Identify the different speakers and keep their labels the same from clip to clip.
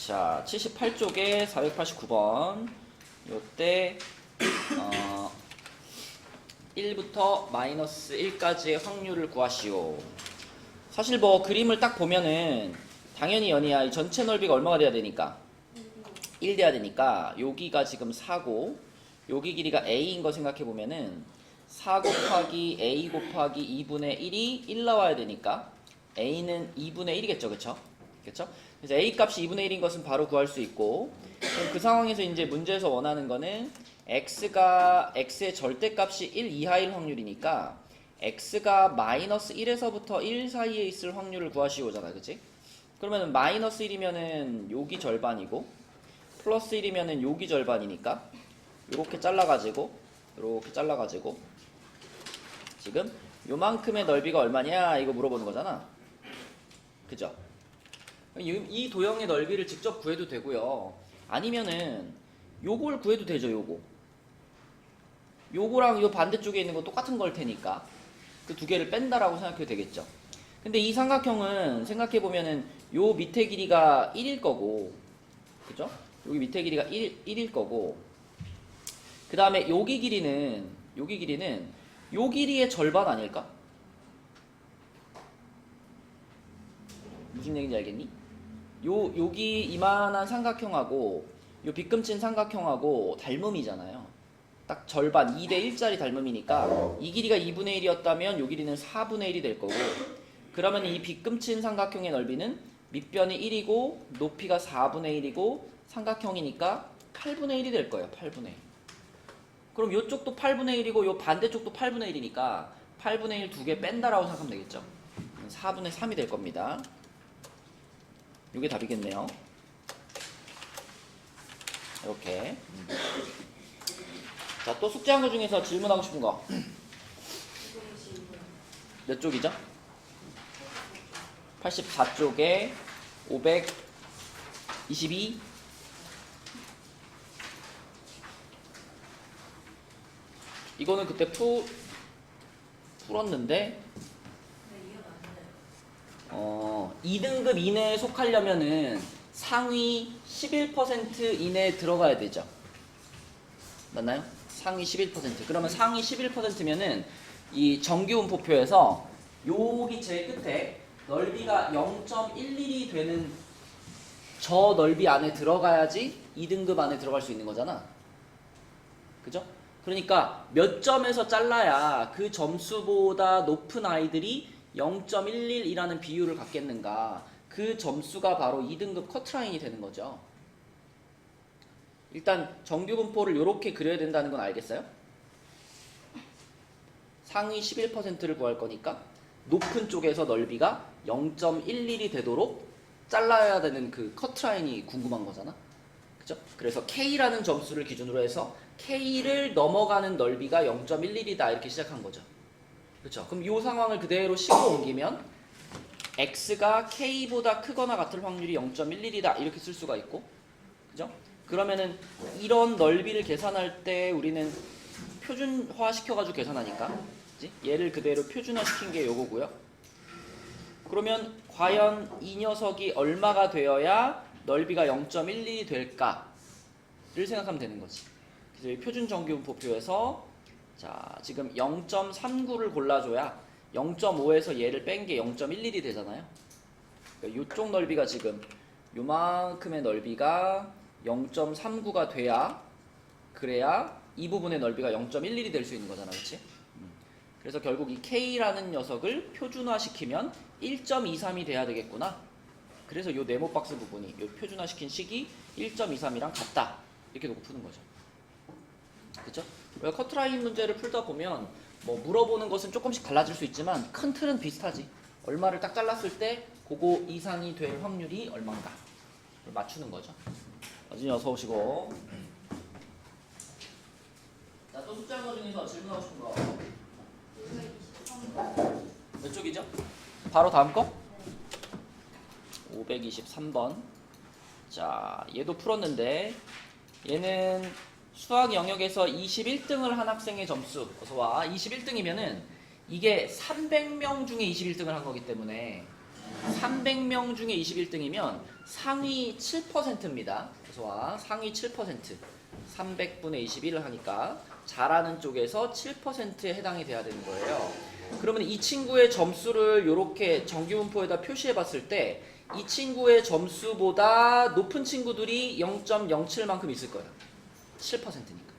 Speaker 1: 자, 78쪽에 489번. 요때 1부터 마이너스 1까지의 확률을 구하시오. 사실 뭐 그림을 딱 보면은 당연히 연이야. 이 전체 넓이가 얼마가 돼야 되니까? 1 돼야 되니까 여기가 지금 4고 여기 길이가 a인 거 생각해 보면은 4 곱하기 a 곱하기 2분의 1이 1 나와야 되니까 a는 2분의 1이겠죠. 그쵸? 그쵸? 그래서 a 값이 2분의 1인 것은 바로 구할 수 있고, 그럼 그 상황에서 이제 문제에서 원하는 거는 x가 x의 절대값이 1 이하일 확률이니까 x가 마이너스 1에서부터 1 사이에 있을 확률을 구하시오잖아. 그치? 그러면 마이너스 1이면은 여기 절반이고 플러스 1이면은 여기 절반이니까 요렇게 잘라가지고 지금 요만큼의 넓이가 얼마냐 이거 물어보는 거잖아. 그죠? 이 도형의 넓이를 직접 구해도 되고요. 아니면은 요걸 구해도 되죠. 요거랑 요 반대쪽에 있는 거 똑같은 걸 테니까 그 두 개를 뺀다라고 생각해도 되겠죠. 근데 이 삼각형은 생각해보면은 요 밑에 길이가 1일 거고, 그죠? 여기 밑에 길이가 1일 거고, 그 다음에 여기 길이는 요 길이의 절반 아닐까? 무슨 얘기인지 알겠니? 여기 이만한 삼각형하고 요 빗금친 삼각형하고 닮음이잖아요. 딱 절반 2대 1짜리 닮음이니까 이 길이가 2분의 1이었다면 요 길이는 4분의 1이 될 거고, 그러면 이 빗금친 삼각형의 넓이는 밑변이 1이고 높이가 4분의 1이고 삼각형이니까 8분의 1이 될 거예요. 8분의 1. 그럼 요쪽도 8분의 1이고 요 반대쪽도 8분의 1이니까 8분의 1 두 개 뺀다라고 생각하면 되겠죠. 4분의 3이 될 겁니다. 요게 답이겠네요. 이렇게. 자, 또 숙제한 거 중에서 질문하고 싶은 거. 몇 쪽이죠? 84쪽에 522. 이거는 그때 풀었는데 2등급 이내에 속하려면은 상위 11% 이내에 들어가야 되죠. 맞나요? 상위 11%. 그러면 상위 11%면은 이 정규분포표에서 여기 제일 끝에 넓이가 0.11이 되는 저 넓이 안에 들어가야지 2등급 안에 들어갈 수 있는 거잖아. 그죠? 그러니까 몇 점에서 잘라야 그 점수보다 높은 아이들이 0.11이라는 비율을 갖겠는가. 그 점수가 바로 2등급 커트라인이 되는 거죠. 일단 정규분포를 이렇게 그려야 된다는 건 알겠어요? 상위 11%를 구할 거니까 높은 쪽에서 넓이가 0.11이 되도록 잘라야 되는 그 커트라인이 궁금한 거잖아. 그죠? 그래서 K라는 점수를 기준으로 해서 K를 넘어가는 넓이가 0.11이다 이렇게 시작한 거죠. 그렇죠? 그럼 이 상황을 그대로 식으로 옮기면 X가 K보다 크거나 같을 확률이 0.11이다 이렇게 쓸 수가 있고, 그죠? 그러면은 이런 넓이를 계산할 때 우리는 표준화 시켜가지고 계산하니까, 그치? 얘를 그대로 표준화 시킨 게 요거고요. 그러면 과연 이 녀석이 얼마가 되어야 넓이가 0.11이 될까를 생각하면 되는 거지. 그래서 이 표준 정규분포표에서 자, 지금 0.39를 골라줘야 0.5에서 얘를 뺀 게 0.11이 되잖아요. 그러니까 이쪽 넓이가 지금 요만큼의 넓이가 0.39가 돼야, 그래야 이 부분의 넓이가 0.11이 될 수 있는 거잖아. 그치? 그래서 결국 이 K라는 녀석을 표준화시키면 1.23이 돼야 되겠구나. 그래서 요 네모 박스 부분이 요 표준화시킨 식이 1.23이랑 같다. 이렇게 놓고 푸는 거죠. 그죠? 커트라인 문제를 풀다 보면 뭐 물어보는 것은 조금씩 달라질 수 있지만 큰 틀은 비슷하지. 얼마를 딱 잘랐을 때 그거 이상이 될 확률이 얼마인가 맞추는 거죠. 어진이 어서 오시고. 자, 또 숙제한 거 중에서 질문하고 싶은 거. 몇 쪽이죠? 바로 다음 거? 523번. 자, 얘도 풀었는데 얘는 수학 영역에서 21등을 한 학생의 점수. 어서 와. 21등이면은 이게 300명 중에 21등을 한 거기 때문에 300명 중에 21등이면 상위 7%입니다. 그래서 상위 7%, 300분의 21을 하니까 잘하는 쪽에서 7%에 해당이 돼야 되는 거예요. 그러면 이 친구의 점수를 이렇게 정규분포에다 표시해 봤을 때 이 친구의 점수보다 높은 친구들이 0.07만큼 있을 거예요. 7%니까.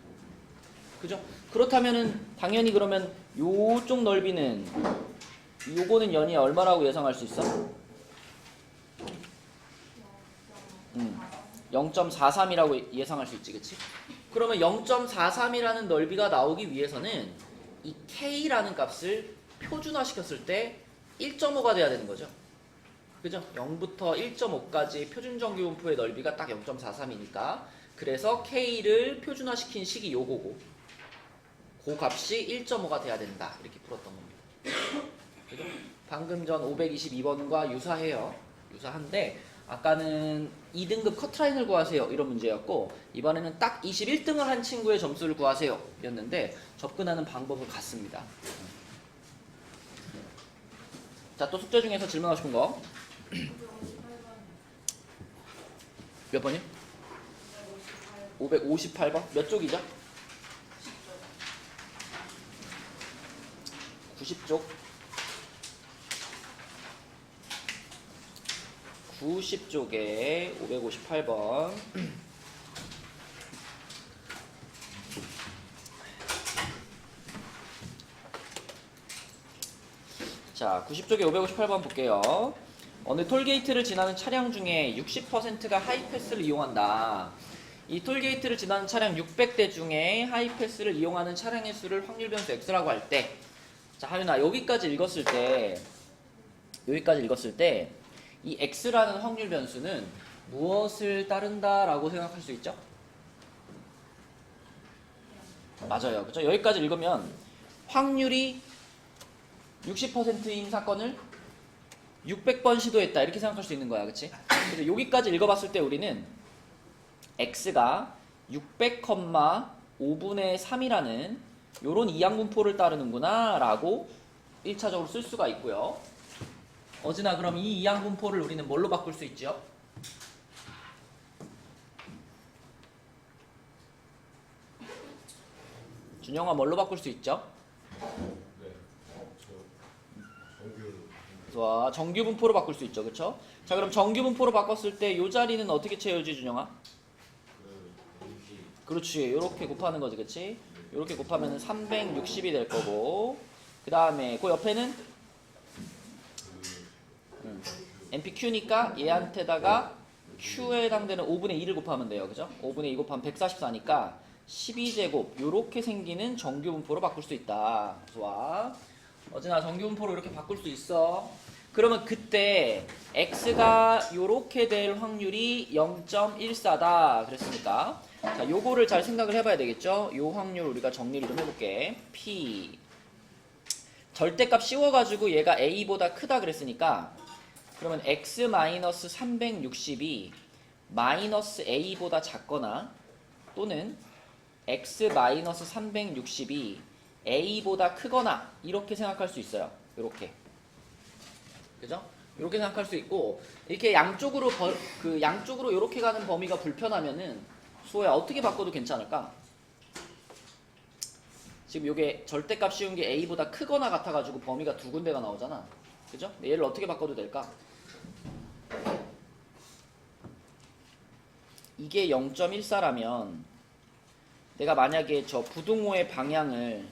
Speaker 1: 그죠? 그렇다면은 당연히 그러면 요쪽 넓이는 요거는 연이 얼마라고 예상할 수 있어? 0.43이라고 예상할 수 있지, 그치? 그러면 0.43이라는 넓이가 나오기 위해서는 이 K라는 값을 표준화 시켰을 때 1.5가 돼야 되는 거죠. 그죠? 0부터 1.5까지 표준 정규분포의 넓이가 딱 0.43이니까 그래서 K를 표준화 시킨 식이 요거고 그 값이 1.5가 돼야 된다. 이렇게 풀었던 겁니다. 그죠? 방금 전 522번과 유사해요. 유사한데 아까는 2등급 커트라인을 구하세요 이런 문제였고 이번에는 딱 21등을 한 친구의 점수를 구하세요 였는데 접근하는 방법은 같습니다. 자, 또 숙제 중에서 질문하고 싶은 거 몇 번이요? 558번? 몇 쪽이죠? 90쪽 90쪽에 558번 자, 90쪽에 558번 볼게요. 어느 톨게이트를 지나는 차량 중에 60%가 하이패스를 이용한다. 이 톨게이트를 지나는 차량 600대 중에 하이패스를 이용하는 차량의 수를 확률 변수 x라고 할 때, 자, 하윤아, 여기까지 읽었을 때 이 x라는 확률 변수는 무엇을 따른다라고 생각할 수 있죠? 맞아요. 그죠? 여기까지 읽으면 확률이 60%인 사건을 600번 시도했다 이렇게 생각할 수 있는 거야. 그치? 그래서 여기까지 읽어봤을 때 우리는 x가 600,5분의 3이라는 요런 이항분포를 따르는구나 라고 1차적으로 쓸 수가 있고요. 어진아, 그럼 이 이항분포를 우리는 뭘로 바꿀 수 있죠? 준영아, 뭘로 바꿀 수 있죠? 좋아, 정규분포로 바꿀 수 있죠. 그쵸? 자, 그럼 정규분포로 바꿨을 때 이 자리는 어떻게 채워지, 준영아? 그렇지, 요렇게 곱하는 거지. 그치? 요렇게 곱하면 360이 될 거고 그 다음에 그 옆에는 NPQ니까 얘한테다가 Q에 해당되는 5분의 2를 곱하면 돼요. 그죠? 5분의 2 곱하면 144니까 12제곱 요렇게 생기는 정규분포로 바꿀 수 있다. 좋아. 어제나 정규분포로 이렇게 바꿀 수 있어. 그러면 그때 X가 요렇게 될 확률이 0.14다 그랬으니까 자, 요거를 잘 생각을 해봐야 되겠죠? 요 확률 우리가 정리를 좀 해볼게. P 절대값 씌워가지고 얘가 A보다 크다 그랬으니까 그러면 x-360이 마이너스 a보다 작거나 또는 x-360이 a보다 크거나 이렇게 생각할 수 있어요. 이렇게. 그죠? 이렇게 생각할 수 있고 이렇게 양쪽으로 양쪽으로 이렇게 가는 범위가 불편하면은 수호야 어떻게 바꿔도 괜찮을까? 지금 이게 절대값 씌운 게 a보다 크거나 같아가지고 범위가 두 군데가 나오잖아. 그죠? 얘를 어떻게 바꿔도 될까? 이게 0.14라면 내가 만약에 저 부등호의 방향을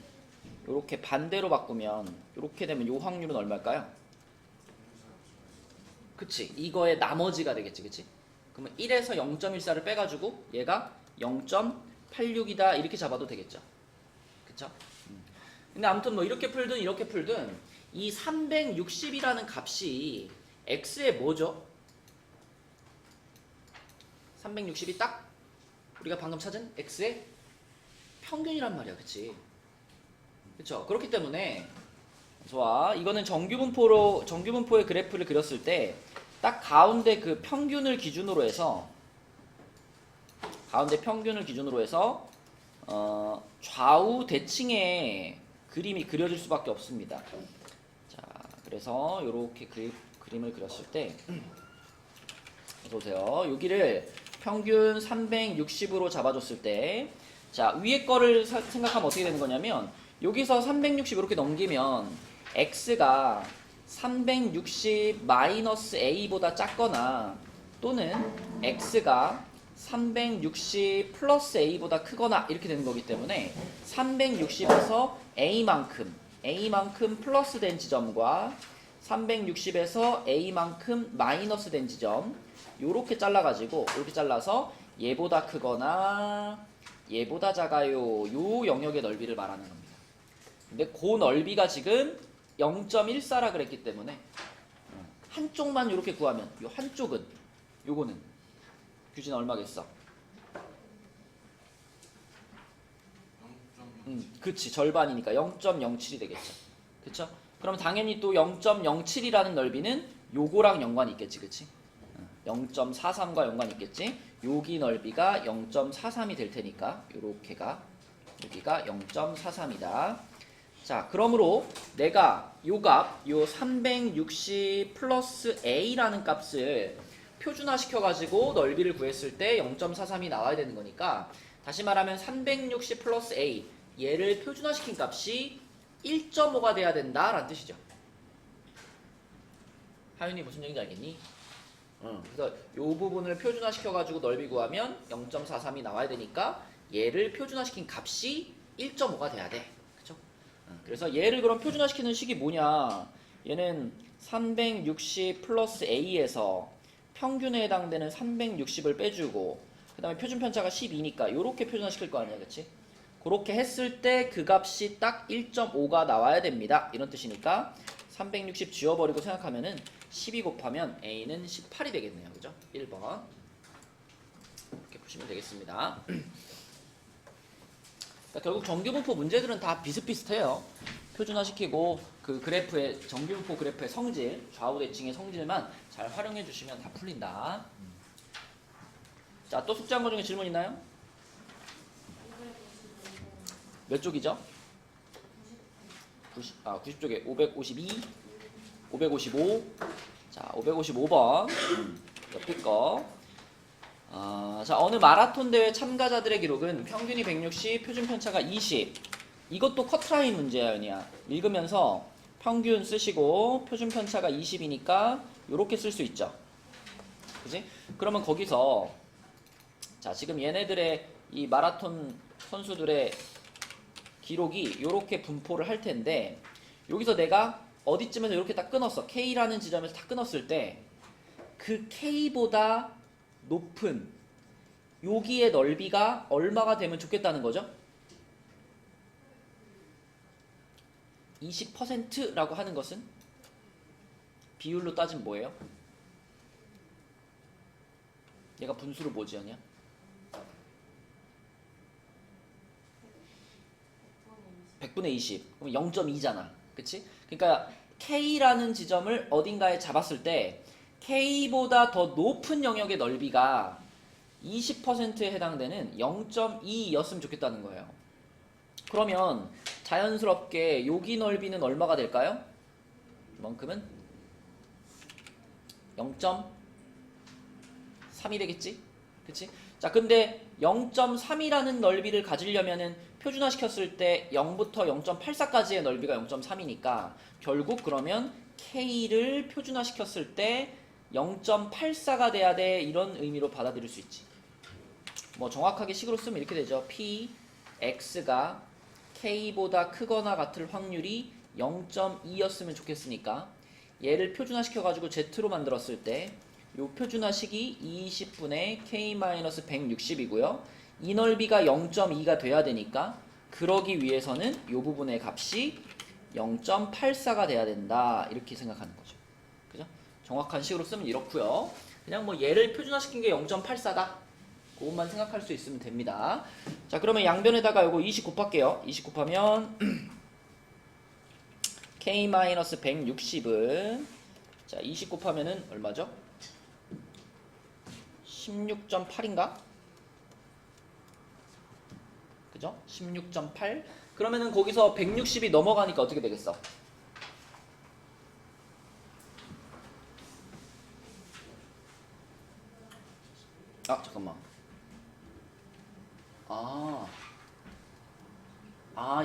Speaker 1: 이렇게 반대로 바꾸면 이렇게 되면 요 확률은 얼마일까요? 그치? 이거의 나머지가 되겠지. 그치? 그러면 1에서 0.14를 빼가지고 얘가 0.86이다 이렇게 잡아도 되겠죠. 그쵸? 근데 아무튼 뭐 이렇게 풀든 이렇게 풀든 이 360이라는 값이 x의 뭐죠? 360이 딱 우리가 방금 찾은 x의 평균이란 말이야. 그치? 그쵸? 그렇기 때문에 좋아. 이거는 정규분포의 그래프를 그렸을 때 딱 가운데 그 평균을 기준으로 해서 좌우 대칭의 그림이 그려질 수밖에 없습니다. 자, 그래서 이렇게 그림을 그렸을 때 보세요. 여기를 평균 360으로 잡아줬을 때, 자, 위에 거를 생각하면 어떻게 되는 거냐면, 여기서 360 이렇게 넘기면 x가 360 마이너스 a보다 작거나 또는 x가 360 플러스 a보다 크거나 이렇게 되는 거기 때문에 360에서 a만큼 플러스 된 지점과 360에서 a만큼 마이너스 된 지점 요렇게 잘라가지고 이렇게 잘라서 얘보다 크거나 얘보다 작아요 요 영역의 넓이를 말하는 겁니다. 근데 그 넓이가 지금 0.14라 그랬기 때문에 한쪽만 이렇게 구하면 요 한쪽은 요거는 규진 얼마겠어? 그치 절반이니까 0.07이 되겠죠. 그쵸? 그럼 당연히 또 0.07이라는 넓이는 요거랑 연관이 있겠지, 그치? 0.43과 연관이 있겠지? 여기 넓이가 0.43이 될 테니까 요렇게가 여기가 0.43이다. 자, 그러므로 내가 요 값, 요 360 플러스 a라는 값을 표준화시켜가지고 넓이를 구했을 때 0.43이 나와야 되는 거니까 다시 말하면 360 플러스 a 얘를 표준화시킨 값이 1.5가 돼야 된다라는 뜻이죠. 하윤이 무슨 얘기인지 알겠니? 그래서 이 부분을 표준화시켜가지고 넓이 구하면 0.43이 나와야 되니까 얘를 표준화시킨 값이 1.5가 돼야 돼. 그쵸? 그래서 얘를 그럼 표준화시키는 식이 뭐냐? 얘는 360 플러스 a에서 평균에 해당되는 360을 빼주고 그 다음에 표준 편차가 12니까 이렇게 표준화시킬 거 아니야, 그치? 그렇게 했을 때 그 값이 딱 1.5가 나와야 됩니다. 이런 뜻이니까 360 지워버리고 생각하면은 12 곱하면 a는 18이 되겠네요. 그죠? 1번 이렇게 보시면 되겠습니다. 그러니까 결국 정규분포 문제들은 다 비슷비슷해요. 표준화시키고 그 그래프의 정규분포 그래프의 성질, 좌우 대칭의 성질만 잘 활용해 주시면 다 풀린다. 자, 또 숙제한 거 중에 질문 있나요? 몇 쪽이죠? 90쪽에 552, 555. 자, 555번. 옆에 거. 자, 어느 마라톤 대회 참가자들의 기록은 평균이 160, 표준 편차가 20. 이것도 커트라인 문제야, 연이야. 읽으면서 평균 쓰시고 표준 편차가 20이니까 요렇게 쓸 수 있죠. 그지? 그러면 거기서 자, 지금 얘네들의 이 마라톤 선수들의 기록이 요렇게 분포를 할 텐데 여기서 내가 어디쯤에서 이렇게 딱 끊었어. K라는 지점에서 딱 끊었을 때 그 K보다 높은 여기의 넓이가 얼마가 되면 좋겠다는 거죠? 20%라고 하는 것은 비율로 따지면 뭐예요? 얘가 분수로 뭐 지었냐? 100분의 20. 그럼 0.2잖아. 그치? 그러니까 K라는 지점을 어딘가에 잡았을 때 K보다 더 높은 영역의 넓이가 20%에 해당되는 0.2였으면 좋겠다는 거예요. 그러면 자연스럽게 여기 넓이는 얼마가 될까요? 이만큼은 0.3이 되겠지? 그치? 자, 근데 0.3이라는 넓이를 가지려면은 표준화시켰을 때 0부터 0.84까지의 넓이가 0.3이니까 결국 그러면 K를 표준화시켰을 때 0.84가 돼야 돼 이런 의미로 받아들일 수 있지. 뭐 정확하게 식으로 쓰면 이렇게 되죠. P, X가 K보다 크거나 같을 확률이 0.2였으면 좋겠으니까 얘를 표준화시켜가지고 Z로 만들었을 때 요 표준화식이 20분의 K-160이고요. 이 넓이가 0.2가 돼야 되니까 그러기 위해서는 요 부분의 값이 0.84가 돼야 된다. 이렇게 생각하는 거죠. 그죠? 정확한 식으로 쓰면 이렇고요. 그냥 뭐 얘를 표준화시킨 게 0.84다. 그것만 생각할 수 있으면 됩니다. 자, 그러면 양변에다가 요거 20 곱할게요. 20 곱하면 K-160은 자, 20 곱하면은 얼마죠? 16.8인가? 그죠? 16.8. 그러면은 거기서 160이 넘어가니까 어떻게 되겠어? 아 잠깐만.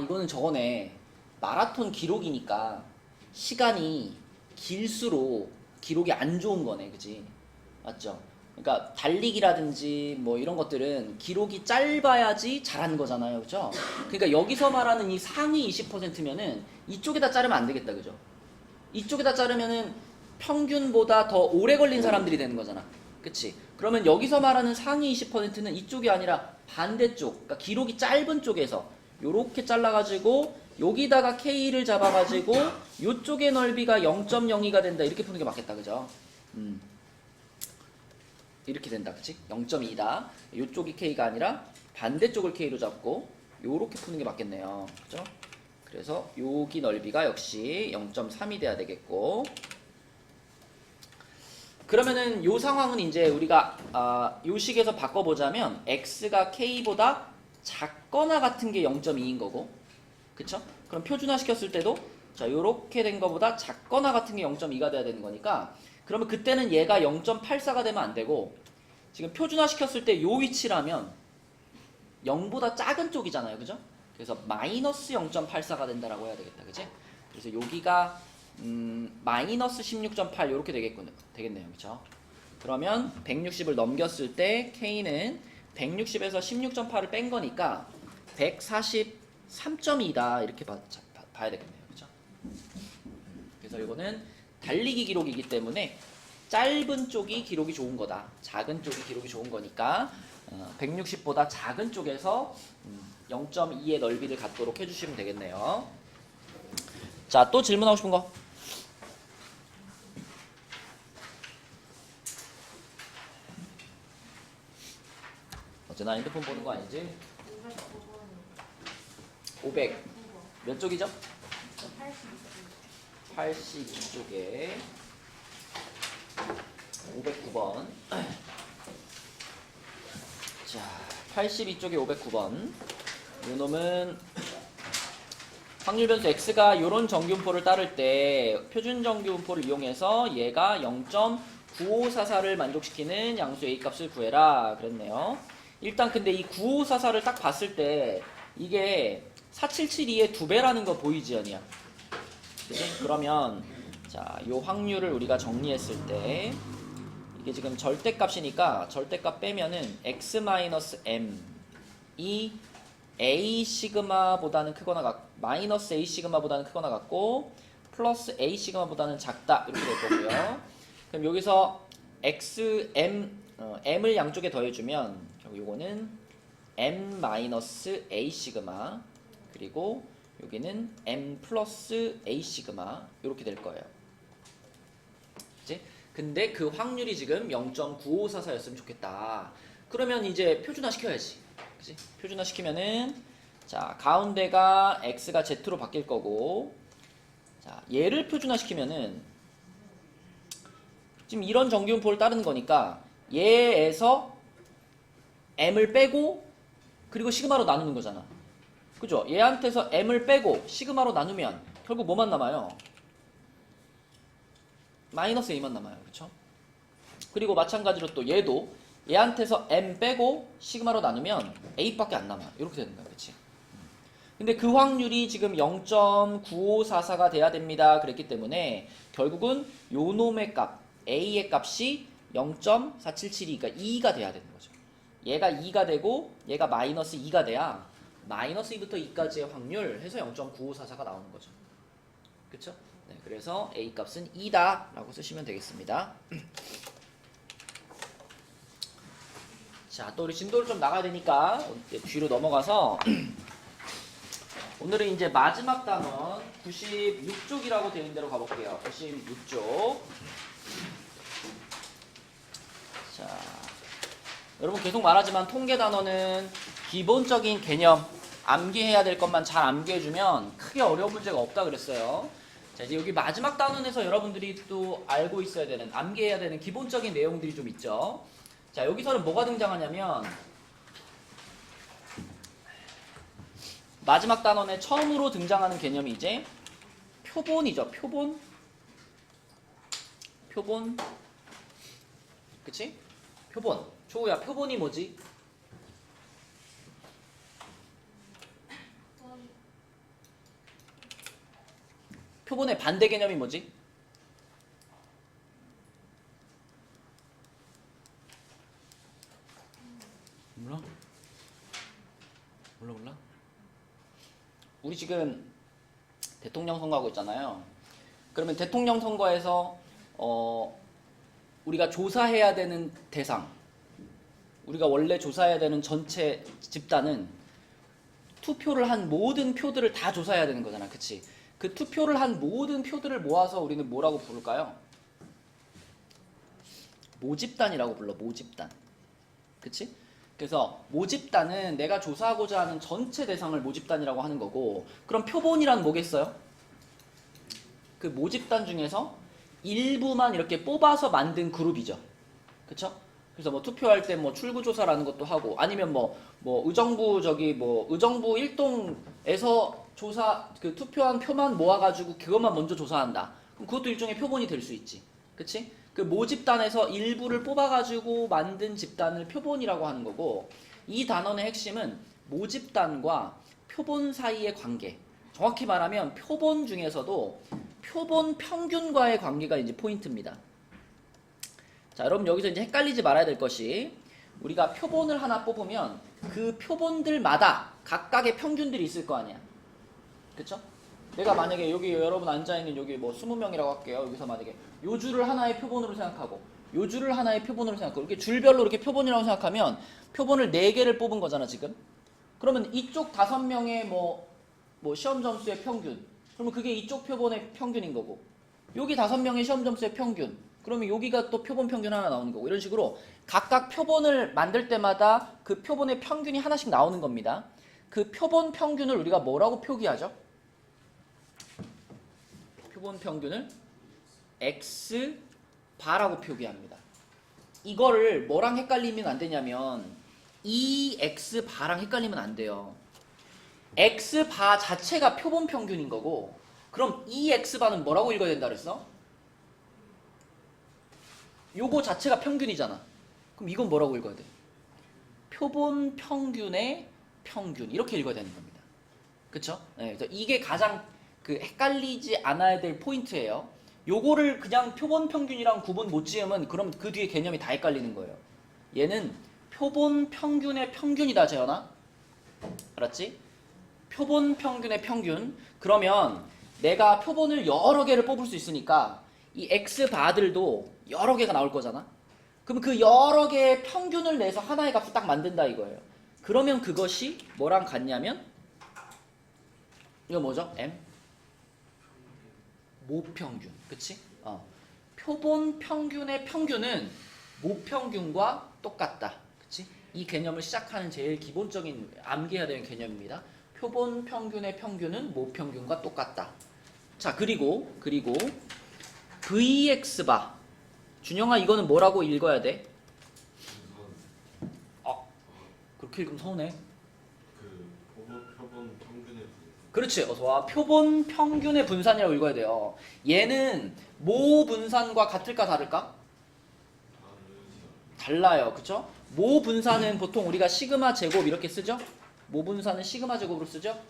Speaker 1: 이거는 저거네. 마라톤 기록이니까 시간이 길수록 기록이 안 좋은 거네, 그지? 맞죠? 그러니까 달리기라든지 뭐 이런 것들은 기록이 짧아야지 잘하는 거잖아요, 그죠? 그러니까 여기서 말하는 이 상위 20%면은 이쪽에다 자르면 안 되겠다, 그죠? 이쪽에다 자르면은 평균보다 더 오래 걸린 사람들이 되는 거잖아, 그치? 그러면 여기서 말하는 상위 20%는 이쪽이 아니라 반대쪽, 그러니까 기록이 짧은 쪽에서 요렇게 잘라가지고 여기다가 K를 잡아가지고 요쪽의 넓이가 0.02가 된다, 이렇게 푸는 게 맞겠다, 그죠? 이렇게 된다, 그치? 0.2다. 요쪽이 K가 아니라 반대쪽을 K로 잡고 요렇게 푸는 게 맞겠네요, 그죠? 그래서 여기 넓이가 역시 0.3이 돼야 되겠고, 그러면은 요 상황은 이제 우리가 요 식에서 바꿔보자면 x가 k보다 작거나 같은 게 0.2인 거고, 그쵸? 그럼 표준화 시켰을 때도 자 요렇게 된 거보다 작거나 같은 게 0.2가 돼야 되는 거니까, 그러면 그때는 얘가 0.84가 되면 안 되고, 지금 표준화 시켰을 때 요 위치라면 0보다 작은 쪽이잖아요, 그죠? 그래서 마이너스 0.84가 된다라고 해야 되겠다, 그치? 그래서 여기가 마이너스 16.8 이렇게 되겠네요, 그쵸? 그러면 160을 넘겼을 때 K는 160에서 16.8을 뺀 거니까 143.2다 이렇게 봐야 되겠네요, 그쵸? 그래서 이거는 달리기 기록이기 때문에 짧은 쪽이 기록이 좋은 거다, 작은 쪽이 기록이 좋은 거니까 160보다 작은 쪽에서 0.2의 넓이를 갖도록 해주시면 되겠네요. 자, 또 질문하고 싶은 거? 어제나 핸드폰 보는 거 아니지? 500 몇 쪽이죠? 82쪽에 509번. 자, 82쪽에 509번. 이 놈은 확률 변수 x가 요런 정규분포를 따를 때 표준 정규분포를 이용해서 얘가 0.9544를 만족시키는 양수 a 값을 구해라 그랬네요. 일단 근데 이 9544를 딱 봤을 때 이게 4772의 2배라는 거 보이지, 연이야? 그치? 그러면 자, 요 확률을 우리가 정리했을 때 이게 지금 절대값이니까 절대값 빼면은 x-m 이 a 시그마보다는 크거나 마이너스 a 시그마보다는 크거나 같고 플러스 a 시그마보다는 작다 이렇게 될 거고요. 그럼 여기서 m을 양쪽에 더해주면 결국 요거는 m 마이너스 a 시그마 그리고 여기는 m 플러스 a 시그마 이렇게 될 거예요. 그치? 근데 그 확률이 지금 0.9544였으면 좋겠다. 그러면 이제 표준화 시켜야지. 그치? 표준화 시키면은 자, 가운데가 x가 z로 바뀔 거고, 자, 얘를 표준화 시키면은 지금 이런 정규분포를 따르는 거니까 얘에서 m을 빼고 그리고 시그마로 나누는 거잖아. 그죠? 얘한테서 m을 빼고 시그마로 나누면 결국 뭐만 남아요? 마이너스 a만 남아요. 그쵸? 그리고 마찬가지로 또 얘도 얘한테서 m 빼고 시그마로 나누면 a밖에 안 남아. 이렇게 되는 거야. 그치? 근데 그 확률이 지금 0.9544가 돼야 됩니다. 그랬기 때문에 결국은 요 놈의 값, a의 값이 0.4772, 그러니까 2가 돼야 되는 거죠. 얘가 2가 되고 얘가 마이너스 2가 돼야 마이너스 2부터 2까지의 확률 해서 0.9544가 나오는 거죠. 그쵸? 네, 그래서 a 값은 2다 라고 쓰시면 되겠습니다. 자, 또 우리 진도를 좀 나가야 되니까 뒤로 넘어가서 오늘은 이제 마지막 단원 96쪽이라고 되어 있는 대로 가볼게요. 96쪽. 자, 여러분 계속 말하지만 통계 단원은 기본적인 개념 암기해야 될 것만 잘 암기해주면 크게 어려운 문제가 없다 그랬어요. 자, 이제 여기 마지막 단원에서 여러분들이 또 알고 있어야 되는, 암기해야 되는 기본적인 내용들이 좀 있죠. 자, 여기서는 뭐가 등장하냐면 마지막 단원에 처음으로 등장하는 개념이 이제 표본이죠. 표본. 그치? 표본. 초우야, 표본이 뭐지? 표본의 반대 개념이 뭐지? 몰라? 몰라? 우리 지금 대통령 선거하고 있잖아요. 그러면 대통령 선거에서 우리가 조사해야 되는 대상, 우리가 원래 조사해야 되는 전체 집단은 투표를 한 모든 표들을 다 조사해야 되는 거잖아. 그치? 그 투표를 한 모든 표들을 모아서 우리는 뭐라고 부를까요? 모집단이라고 불러. 모집단. 그치? 그래서 모집단은 내가 조사하고자 하는 전체 대상을 모집단이라고 하는 거고, 그럼 표본이란 뭐겠어요? 그 모집단 중에서 일부만 이렇게 뽑아서 만든 그룹이죠. 그쵸? 그래서 뭐 투표할 때 뭐 출구조사라는 것도 하고, 아니면 의정부 의정부 1동에서 그 투표한 표만 모아가지고 그것만 먼저 조사한다. 그럼 그것도 일종의 표본이 될 수 있지. 그치? 그 모집단에서 일부를 뽑아가지고 만든 집단을 표본이라고 하는 거고, 이 단원의 핵심은 모집단과 표본 사이의 관계. 정확히 말하면 표본 중에서도 표본 평균과의 관계가 이제 포인트입니다. 자, 여러분 여기서 이제 헷갈리지 말아야 될 것이, 우리가 표본을 하나 뽑으면 그 표본들마다 각각의 평균들이 있을 거 아니야. 그쵸? 내가 만약에 여기 여러분 앉아있는 여기 20명이라고 할게요. 여기서 만약에 요 줄을 하나의 표본으로 생각하고 요 줄을 하나의 표본으로 생각하고 이렇게 줄별로 이렇게 표본이라고 생각하면 표본을 4개를 뽑은 거잖아 지금. 그러면 이쪽 5명의 시험 점수의 평균, 그러면 그게 이쪽 표본의 평균인 거고, 여기 5명의 시험 점수의 평균, 그러면 여기가 또 표본 평균 하나 나오는 거고, 이런 식으로 각각 표본을 만들 때마다 그 표본의 평균이 하나씩 나오는 겁니다. 그 표본 평균을 우리가 뭐라고 표기하죠? 표본 평균을 X바라고 표기합니다. 이거를 뭐랑 헷갈리면 안 되냐면 이 X바랑 헷갈리면 안 돼요. X바 자체가 표본 평균인 거고, 그럼 이 X바는 뭐라고 읽어야 된다 그랬어? 요거 자체가 평균이잖아. 그럼 이건 뭐라고 읽어야 돼? 표본 평균의 평균, 이렇게 읽어야 되는 겁니다. 그쵸? 네, 그래서 이게 가장 헷갈리지 않아야 될 포인트예요. 요거를 그냥 표본 평균이랑 구분 못 지으면 그럼 그 뒤에 개념이 다 헷갈리는 거예요. 얘는 표본 평균의 평균이다, 재현아. 알았지? 표본 평균의 평균. 그러면 내가 표본을 여러 개를 뽑을 수 있으니까 이 X바들도 여러 개가 나올 거잖아. 그럼 그 여러 개의 평균을 내서 하나의 값을 딱 만든다 이거예요. 그러면 그것이 뭐랑 같냐면 이거 뭐죠? M? 모평균. 그치? 표본 평균의 평균은 모평균과 똑같다. 그치? 이 개념을 시작하는 제일 기본적인 암기해야 되는 개념입니다. 표본 평균의 평균은 모평균과 똑같다. 자, 그리고 Vx바. 준영아, 이거는 뭐라고 읽어야 돼? 그렇게 읽으면 서운해.
Speaker 2: 표본 평균의 분산.
Speaker 1: 그렇지, 어서와. 표본 평균의 분산이라고 읽어야 돼요. 얘는 모 분산과 같을까 다를까? 달라요. 그쵸? 모 분산은 보통 우리가 시그마 제곱 이렇게 쓰죠? 모 분산은 시그마 제곱으로 쓰죠?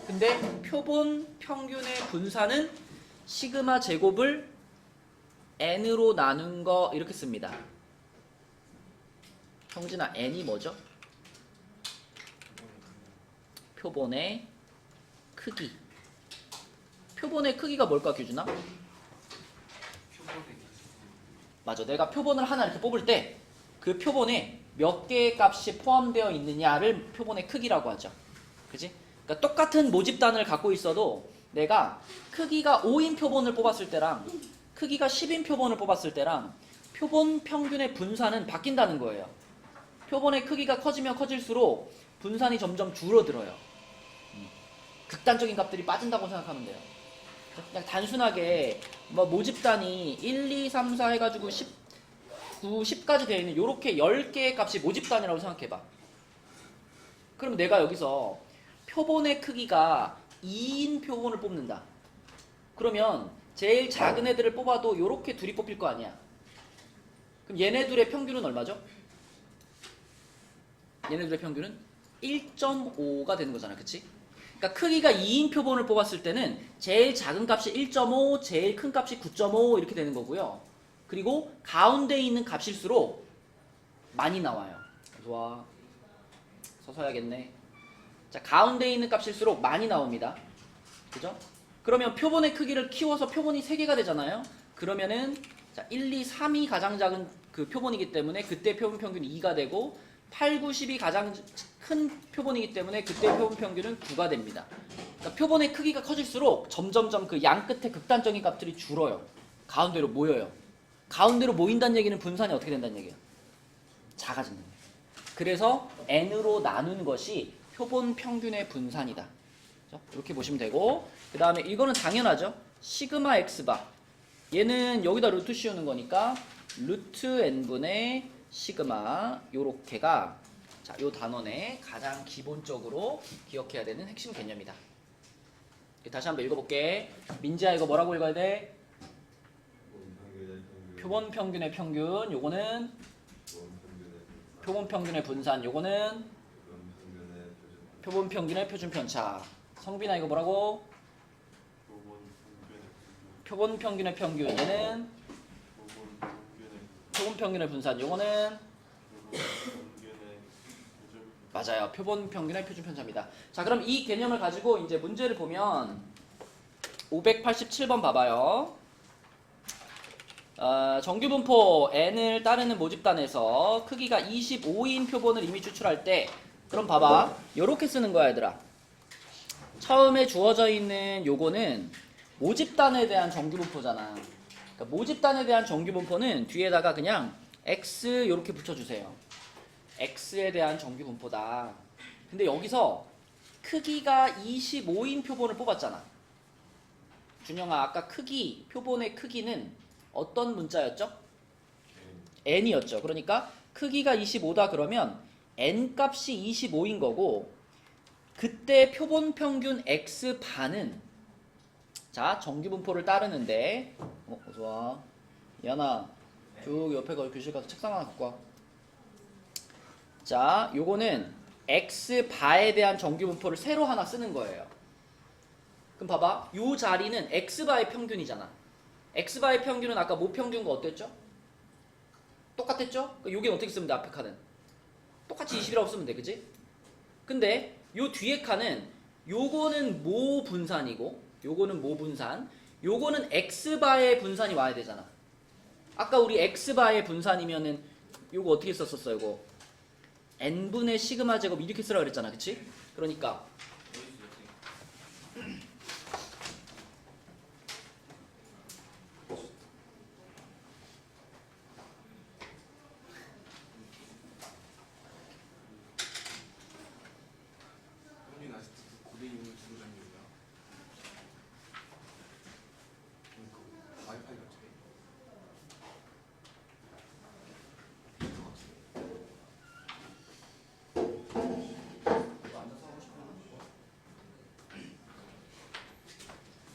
Speaker 1: 근데 표본 평균의 분산은 시그마 제곱을 n으로 나눈 거 이렇게 씁니다. 형진아, n이 뭐죠? 표본의 크기. 표본의 크기가 뭘까, 규준아? 맞아. 내가 표본을 하나 이렇게 뽑을 때 그 표본에 몇 개의 값이 포함되어 있느냐를 표본의 크기라고 하죠. 그지? 그러니까 똑같은 모집단을 갖고 있어도 내가 크기가 5인 표본을 뽑았을 때랑 크기가 10인 표본을 뽑았을 때랑 표본 평균의 분산은 바뀐다는 거예요. 표본의 크기가 커지면 커질수록 분산이 점점 줄어들어요. 극단적인 값들이 빠진다고 생각하면 돼요. 그냥 단순하게 모집단이 1, 2, 3, 4 해가지고 9, 10까지 되어 있는 요렇게 10개의 값이 모집단이라고 생각해봐. 그럼 내가 여기서 표본의 크기가 2인 표본을 뽑는다. 그러면 제일 작은 애들을 뽑아도 요렇게 둘이 뽑힐 거 아니야. 그럼 얘네들의 평균은 얼마죠? 얘네들의 평균은 1.5가 되는 거잖아. 그치? 그러니까 크기가 2인 표본을 뽑았을 때는 제일 작은 값이 1.5, 제일 큰 값이 9.5 이렇게 되는 거고요. 그리고 가운데 있는 값일수록 많이 나와요. 좋아. 서서 해야겠네. 자, 가운데 있는 값일수록 많이 나옵니다. 그죠? 그러면 표본의 크기를 키워서 표본이 3개가 되잖아요. 그러면은 자, 1, 2, 3이 가장 작은 그 표본이기 때문에 그때 표본 평균이 2가 되고 8, 9, 10이 가장 큰 표본이기 때문에 그때 표본 평균은 9가 됩니다. 그러니까 표본의 크기가 커질수록 점점점 그 양 끝에 극단적인 값들이 줄어요. 가운데로 모여요. 가운데로 모인다는 얘기는 분산이 어떻게 된다는 얘기예요? 작아진다는 얘기예요. 그래서 n으로 나눈 것이 표본 평균의 분산이다. 이렇게 보시면 되고, 그 다음에 이거는 당연하죠. 시그마 x바. 얘는 여기다 루트 씌우는 거니까 루트 n분의 시그마 요렇게가 자, 요 단원의 가장 기본적으로 기억해야 되는 핵심 개념이다. 다시 한번 읽어볼게. 민지야 이거 뭐라고 읽어야 돼? 표본 평균의 평균. 요거는 표본 평균의 분산. 요거는 표본 평균의 표준 편차. 성빈아 이거 뭐라고? 표본 평균의 평균. 얘는 표본 평균의 분산. 요거는 맞아요. 표본 평균의 표준 편차입니다. 자, 그럼 이 개념을 가지고 이제 문제를 보면 587번 봐봐요. 정규분포 n을 따르는 모집단에서 크기가 25인 표본을 이미 추출할 때 그럼 봐봐. 요렇게 쓰는 거야, 얘들아. 처음에 주어져 있는 요거는 모집단에 대한 정규분포잖아. 그러니까 모집단에 대한 정규분포는 뒤에다가 그냥 x 요렇게 붙여주세요. x에 대한 정규분포다. 근데 여기서 크기가 25인 표본을 뽑았잖아. 준영아, 아까 크기, 표본의 크기는 어떤 문자였죠? n이었죠. 그러니까 크기가 25다 그러면 n 값이 25인 거고 그때 표본 평균 x반은 자, 정규분포를 따르는데 어서와 야나 쭉 옆에 교실 가서 책상 하나 갖고 와. 자, 요거는 x바에 대한 정규분포를 새로 하나 쓰는 거예요. 그럼 봐봐. 요 자리는 x바의 평균이잖아. x바의 평균은 아까 모평균과 어땠죠? 똑같았죠? 요게 어떻게 쓰면 돼? 앞에 칸은 똑같이 20이라고 쓰면 돼. 그치? 근데 요 뒤에 칸은 요거는 모 분산이고 요거는 모 분산, 요거는 x바의 분산이 와야 되잖아. 아까 우리 x바의 분산이면은 요거 어떻게 썼었어? 요거 n분의 시그마 제곱 이렇게 쓰라 그랬잖아. 그치? 그러니까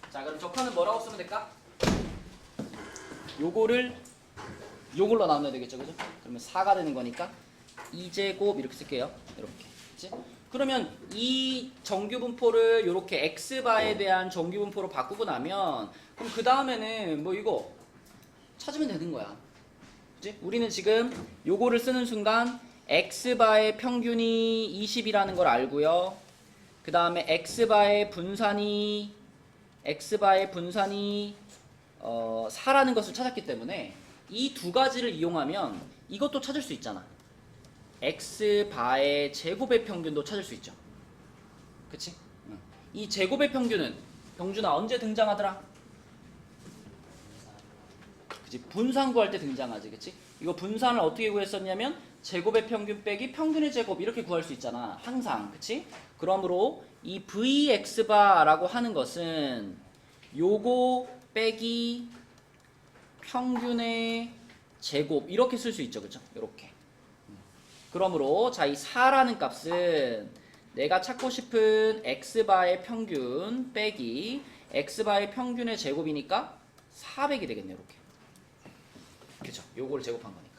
Speaker 1: 자, 그럼 적하는 뭐라고 쓰면 될까? 요걸로 나누면 되겠죠. 그죠? 그러면 4가 되는 거니까 2제곱 이렇게 쓸게요. 이렇게. 그치? 그러면 이 정규분포를 이렇게 x바에 대한 정규분포로 바꾸고 나면 그럼 그 다음에는 뭐 이거 찾으면 되는 거야. 그치? 우리는 지금 요거를 쓰는 순간 x바의 평균이 20이라는 걸 알고요. 그 다음에 x바의 분산이 4라는 것을 찾았기 때문에 이 두 가지를 이용하면 이것도 찾을 수 있잖아. x바의 제곱의 평균도 찾을 수 있죠. 그치? 응. 이 제곱의 평균은 병준아 언제 등장하더라? 그치? 분산 구할 때 등장하지. 그치? 이거 분산을 어떻게 구했었냐면 제곱의 평균 빼기 평균의 제곱 이렇게 구할 수 있잖아. 항상. 그치? 그러므로 이 vx바라고 하는 것은 요거 빼기 평균의 제곱 이렇게 쓸 수 있죠. 그쵸? 이렇게. 그러므로 자, 이 4라는 값은 내가 찾고 싶은 x바의 평균 빼기 x바의 평균의 제곱이니까 400이 되겠네. 이렇게. 그죠? 요거를 제곱한 거니까.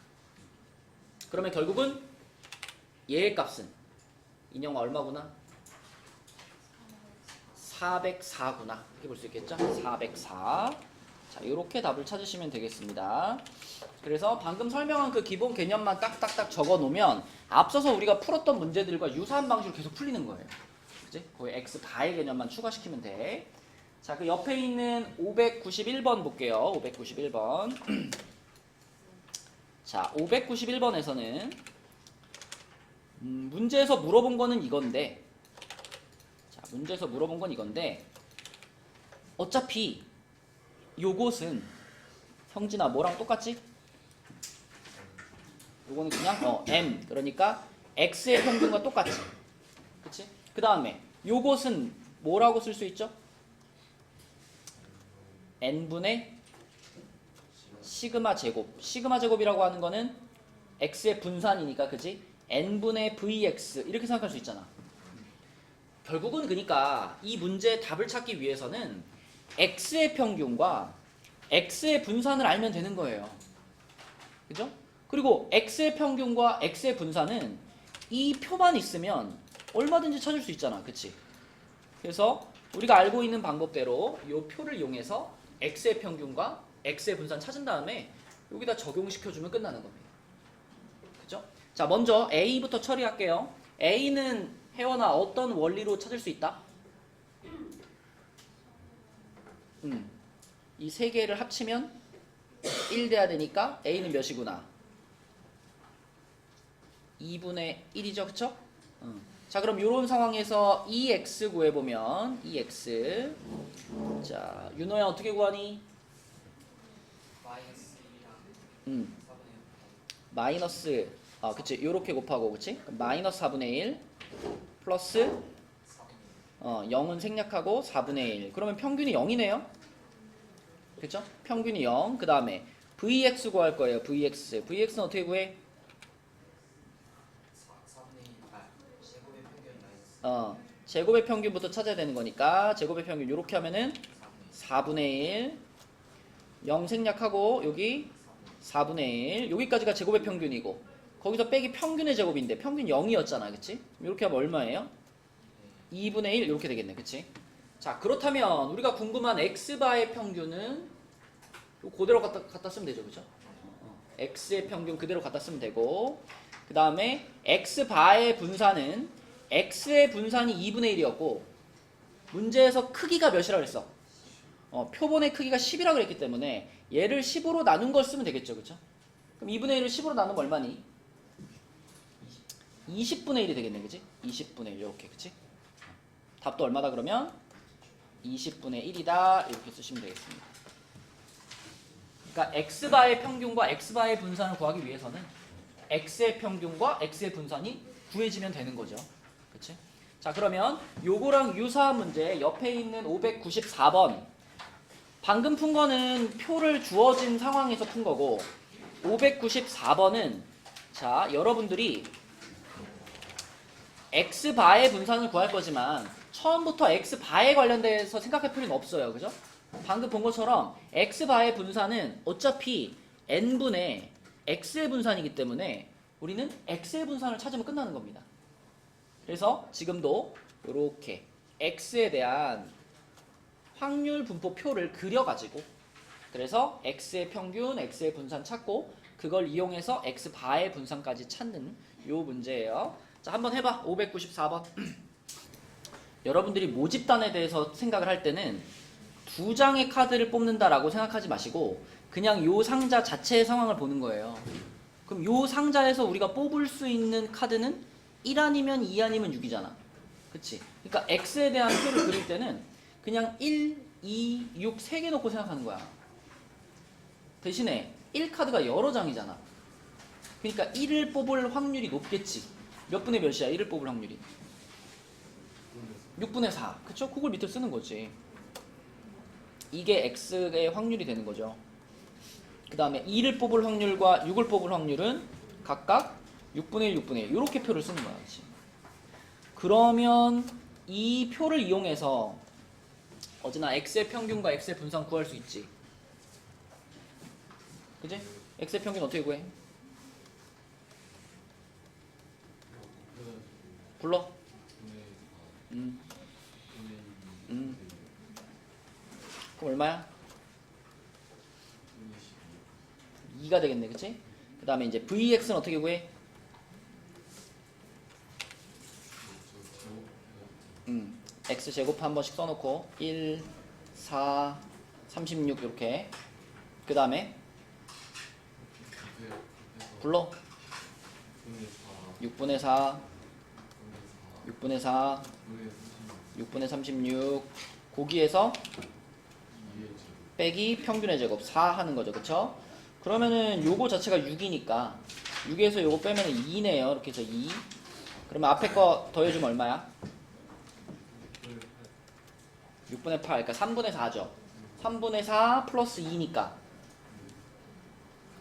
Speaker 1: 그러면 결국은 얘의 값은 인영아 얼마구나? 404구나. 이렇게 볼 수 있겠죠? 404. 자, 이렇게 답을 찾으시면 되겠습니다. 그래서 방금 설명한 그 기본 개념만 딱딱딱 적어 놓으면 앞서서 우리가 풀었던 문제들과 유사한 방식으로 계속 풀리는 거예요. 그치? 거의 x 바의 개념만 추가시키면 돼. 자, 그 옆에 있는 591번 볼게요. 591번. 자, 591번에서는 문제에서 물어본 거는 이건데, 자, 문제에서 물어본 건 이건데, 어차피 요것은 형진아 뭐랑 똑같지? 요거는 그냥 m, 그러니까 x의 평균과 똑같지. 그치? 그 다음에 요것은 뭐라고 쓸 수 있죠? n분의 시그마 제곱. 시그마 제곱이라고 하는 거는 x의 분산이니까, 그치? n분의 vx 이렇게 생각할 수 있잖아. 결국은 그러니까 이 문제의 답을 찾기 위해서는 x의 평균과 x의 분산을 알면 되는 거예요. 그죠? 그리고 x의 평균과 x의 분산은 이 표만 있으면 얼마든지 찾을 수 있잖아. 그치? 그래서 우리가 알고 있는 방법대로 이 표를 이용해서 x의 평균과 x의 분산 찾은 다음에 여기다 적용시켜주면 끝나는 겁니다. 그죠? 자, 먼저 a부터 처리할게요. a는 혜원아 어떤 원리로 찾을 수 있다? 이 세 개를 합치면 1 돼야 되니까 a는 몇이구나? 2분의 1이죠, 그쵸? 자, 그럼 이런 상황에서 2x 구해보면 2x. 자, 윤호야 어떻게 구하니? 마이너스, 그치, 요렇게 곱하고, 그치? 마이너스 4분의 1 플러스 0은 생략하고 4분의 1. 그러면 평균이 0이네요. 그쵸? 평균이 0. 그 다음에 vx 구할 거예요. vx. vx는 어떻게 구해? 제곱의 평균부터 찾아야 되는 거니까 제곱의 평균 요렇게 하면은 4분의 1. 0 생략하고 여기 4분의 1. 여기까지가 제곱의 평균이고 거기서 빼기 평균의 제곱인데 평균 0이었잖아. 그치? 이렇게 하면 얼마예요? 2분의 1 이렇게 되겠네. 그치? 자, 그렇다면 우리가 궁금한 x바의 평균은 그대로 갖다 쓰면 되죠. 그죠? x의 평균 그대로 갖다 쓰면 되고, 그 다음에 x바의 분산은 x의 분산이 2분의 1이었고 문제에서 크기가 몇이라고 그랬어? 표본의 크기가 10이라고 그랬기 때문에 얘를 10으로 나눈 걸 쓰면 되겠죠. 그쵸? 그럼 2분의 1을 10으로 나누면 얼마니? 20분의 1이 되겠네. 그치? 20분의 1 이렇게. 그치? 답도 얼마다 그러면? 20분의 1이다 이렇게 쓰시면 되겠습니다. 그러니까 x바의 평균과 x바의 분산을 구하기 위해서는 x의 평균과 x의 분산이 구해지면 되는 거죠. 그치? 자, 그러면 요거랑 유사한 문제 옆에 있는 594번. 방금 푼 거는 표를 주어진 상황에서 푼 거고 594번은 자, 여러분들이 x바의 분산을 구할 거지만 처음부터 x바에 관련돼서 생각할 필요는 없어요. 그죠? 방금 본 것처럼 x바의 분산은 어차피 n분의 x의 분산이기 때문에 우리는 x의 분산을 찾으면 끝나는 겁니다. 그래서 지금도 이렇게 x에 대한 확률 분포표를 그려가지고 그래서 x의 평균, x의 분산 찾고 그걸 이용해서 x바의 분산까지 찾는 요 문제예요. 자, 한번 해봐. 594번. 여러분들이 모집단에 대해서 생각을 할 때는 두 장의 카드를 뽑는다라고 생각하지 마시고 그냥 요 상자 자체의 상황을 보는 거예요. 그럼 요 상자에서 우리가 뽑을 수 있는 카드는 1 아니면 2 아니면 6이잖아. 그치? 그러니까 x에 대한 표를 그릴 때는 그냥 1, 2, 6 3개 놓고 생각하는 거야. 대신에 1카드가 여러 장이잖아. 그러니까 1을 뽑을 확률이 높겠지. 몇 분의 몇이야? 1을 뽑을 확률이 6분의 4. 그쵸? 그걸 밑에 쓰는 거지. 이게 x의 확률이 되는 거죠. 그 다음에 2를 뽑을 확률과 6을 뽑을 확률은 각각 6분의 1, 6분의 1 이렇게 표를 쓰는 거야. 그치? 그러면 이 표를 이용해서 어제나 x의 평균과 x의 분산 구할 수 있지. 그치? x의 평균 어떻게 구해? 불러. 음. 그럼 얼마야? 2가 되겠네, 그치? 그 다음에 이제 vx는 어떻게 구해? x제곱 한 번씩 써놓고 1, 4, 36 이렇게. 그 다음에 불러. 6분의 4, 6분의 4, 6분의 36 거기에서 빼기 평균의 제곱 4 하는 거죠, 그쵸? 그러면은 요거 자체가 6이니까 6에서 요거 빼면은 2네요. 이렇게 해서 2. 그러면 앞에 거 더해주면 얼마야? 6분의 8, 그러니까 3분의 4죠. 3분의 4 플러스 2니까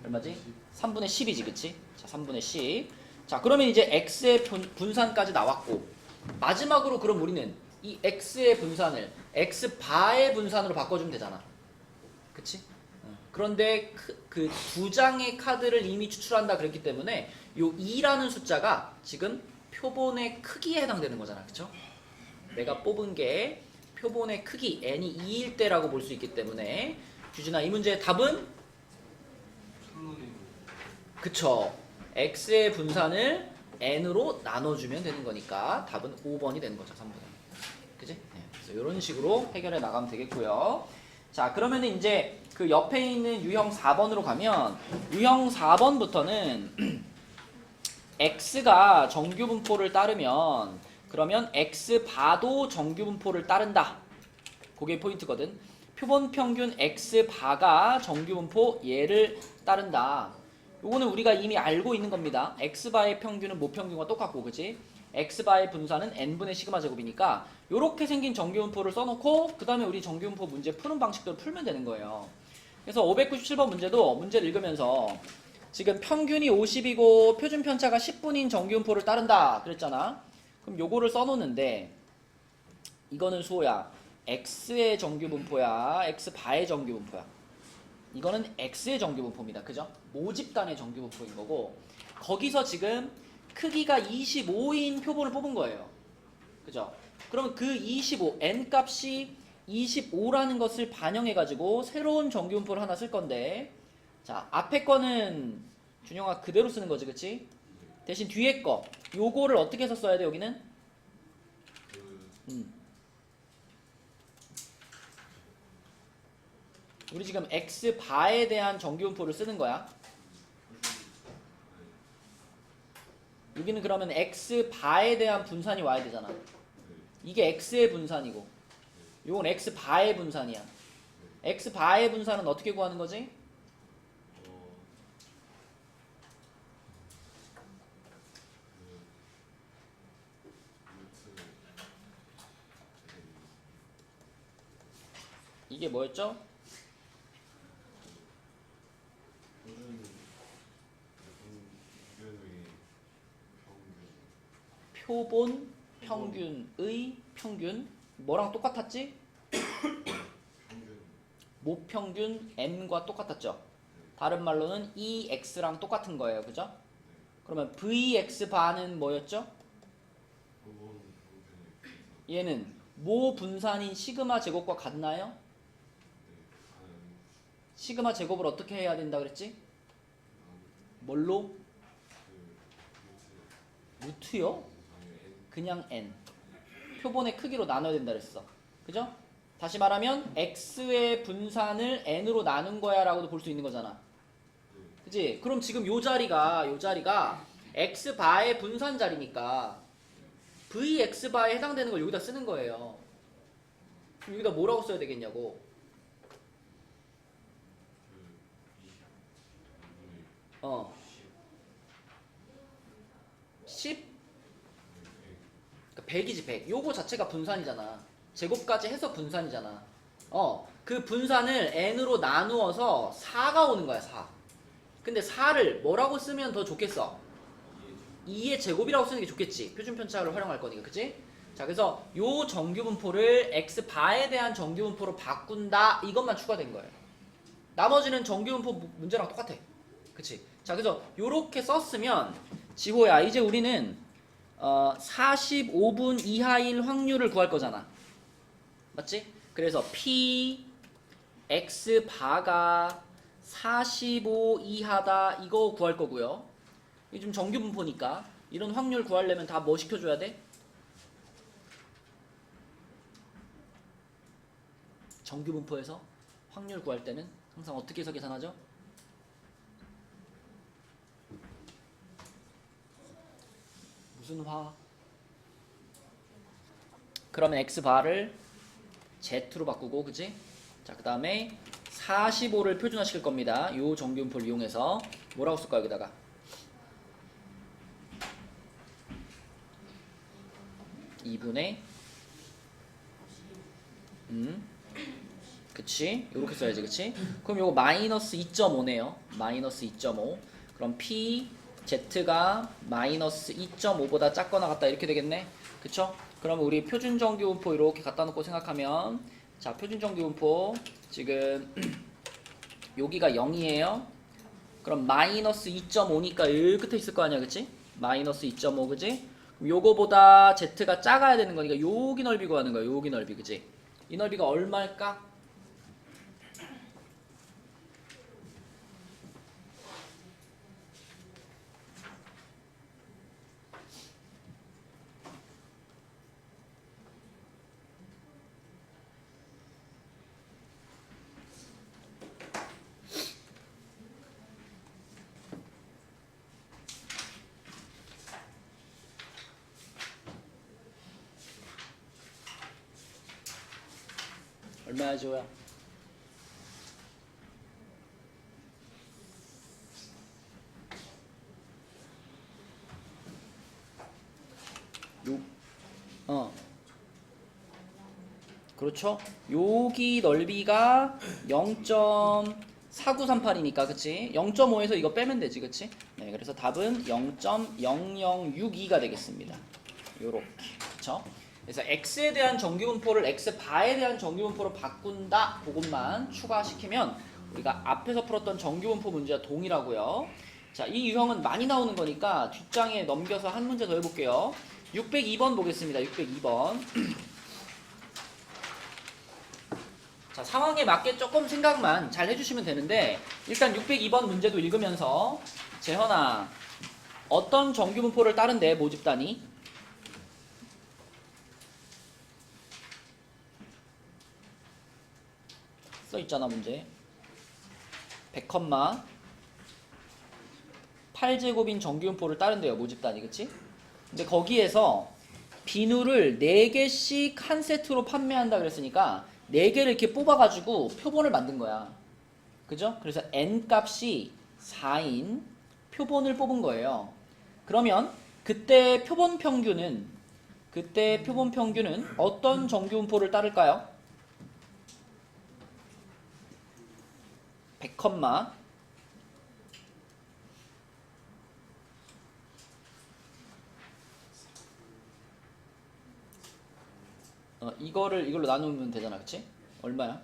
Speaker 1: 얼마지? 3분의 10이지, 그치? 자, 3분의 10. 자, 그러면 이제 x의 분산까지 나왔고, 마지막으로 그럼 우리는 이 x의 분산을 x바의 분산으로 바꿔주면 되잖아, 그치? 그런데 그 두 장의 카드를 이미 추출한다 그랬기 때문에 요 2라는 숫자가 지금 표본의 크기에 해당되는 거잖아, 그쵸? 내가 뽑은 게 표본의 크기 n이 2일 때라고 볼 수 있기 때문에 규진아, 이 문제의 답은? 그쵸, x의 분산을 n으로 나눠주면 되는 거니까 답은 5번이 되는 거죠. 3분의. 그치? 네. 그래서 이런 식으로 해결해 나가면 되겠고요. 자, 그러면 이제 그 옆에 있는 유형 4번으로 가면 유형 4번부터는 x가 정규분포를 따르면 그러면 x바도 정규분포를 따른다. 그게 포인트거든. 표본 평균 x바가 정규분포 얘를 따른다. 요거는 우리가 이미 알고 있는 겁니다. x바의 평균은 모평균과 똑같고, 그치? x바의 분산은 n분의 시그마 제곱이니까 요렇게 생긴 정규분포를 써놓고 그 다음에 우리 정규분포 문제 푸는 방식대로 풀면 되는 거예요. 그래서 597번 문제도 문제를 읽으면서 지금 평균이 50이고 표준 편차가 10분인 정규분포를 따른다 그랬잖아. 그럼 요거를 써놓는데 이거는 수호야, x의 정규분포야, x바의 정규분포야. 이거는 x의 정규분포입니다. 그죠? 모집단의 정규분포인 거고, 거기서 지금 크기가 25인 표본을 뽑은 거예요. 그죠? 그럼 그 25, n 값이 25라는 것을 반영해가지고 새로운 정규분포를 하나 쓸 건데, 자, 앞에 거는 준영아 그대로 쓰는 거지, 그치? 대신 뒤에 거, 요거를 어떻게 해서 써야 돼, 여기는? 우리 지금 x바에 대한 정규분포를 쓰는 거야. 여기는 그러면 x바에 대한 분산이 와야 되잖아. 이게 x의 분산이고 요건 x바의 분산이야. x바의 분산은 어떻게 구하는 거지? 이게 뭐였죠? 표본 평균의 평균. 뭐랑 똑같았지? 모평균 m과 똑같았죠. 다른 말로는 EX랑 똑같은 거예요. 그죠? 그러면 VX바는 뭐였죠? 얘는 모 분산인 시그마 제곱과 같나요? 시그마 제곱을 어떻게 해야 된다 그랬지? 뭘로? 루트요? 그냥 n. 표본의 크기로 나눠야 된다 그랬어. 그죠? 다시 말하면 x의 분산을 n으로 나눈 거야 라고도 볼 수 있는 거잖아. 그치? 그럼 지금 요 자리가 x바의 분산 자리니까 vx바에 해당되는 걸 여기다 쓰는 거예요. 그럼 여기다 뭐라고 써야 되겠냐고. 10? 그러니까 100이지 100. 요거 자체가 분산이잖아. 제곱까지 해서 분산이잖아. 그 분산을 n으로 나누어서 4가 오는 거야. 4. 근데 4를 뭐라고 쓰면 더 좋겠어? 2의 제곱이라고 쓰는 게 좋겠지. 표준 편차를 활용할 거니까. 그치? 자, 그래서 요 정규분포를 x바에 대한 정규분포로 바꾼다. 이것만 추가된 거예요. 나머지는 정규분포 문제랑 똑같아. 그치? 자, 그래서 요렇게 썼으면 지호야, 이제 우리는 45분 이하일 확률을 구할 거잖아. 맞지? 그래서 P X 바가 45 이하다 이거 구할 거고요. 이게 좀 정규 분포니까 이런 확률 구하려면 다 뭐 시켜줘야 돼? 정규 분포에서 확률 구할 때는 항상 어떻게 해서 계산하죠? 무슨 화? 그러면 X바를 Z로 바꾸고, 그치? 자, 그 다음에 45를 표준화 시킬 겁니다. 요 정규 분포를 이용해서 뭐라고 쓸까요, 여기다가? (2분의) 그치? 요렇게 써야지, 그치? 그럼 요거 마이너스 2.5네요. 마이너스 2.5. 그럼 P, Z가 마이너스 2.5보다 작거나 같다 이렇게 되겠네. 그쵸? 그럼 우리 표준 정규 분포 이렇게 갖다 놓고 생각하면, 자, 표준 정규 분포 지금 여기가 0이에요. 그럼 마이너스 2.5니까 여기 끝에 있을 거 아니야, 그치? 마이너스 2.5, 그치? 그럼 요거보다 Z가 작아야 되는 거니까 여기 넓이 구하는 거야. 여기 넓이, 그치? 이 넓이가 얼마일까? 얼마야, 지호야? 그렇죠? 여기 넓이가 0.4938이니까, 그치? 0.5에서 이거 빼면 되지, 그치? 네, 그래서 답은 0.0062가 되겠습니다. 요렇게, 그쵸? 그래서 x에 대한 정규분포를 x바에 대한 정규분포로 바꾼다, 그것만 추가시키면 우리가 앞에서 풀었던 정규분포 문제와 동일하고요. 자, 이 유형은 많이 나오는 거니까 뒷장에 넘겨서 한 문제 더 해볼게요. 602번 보겠습니다. 602번. 자, 상황에 맞게 조금 생각만 잘 해주시면 되는데, 일단 602번 문제도 읽으면서, 재현아, 어떤 정규분포를 따른대, 모집단이? 써있잖아, 문제. 100, 8제곱인 정규분포를 따른대요, 모집단이, 그치? 근데 거기에서 비누를 4개씩 한 세트로 판매한다 그랬으니까 4개를 이렇게 뽑아가지고 표본을 만든 거야. 그죠? 그래서 n 값이 4인 표본을 뽑은 거예요. 그러면 그때 표본 평균은 어떤 정규분포를 따를까요? 100, 이걸로 나누면 되잖아, 그치? 얼마야?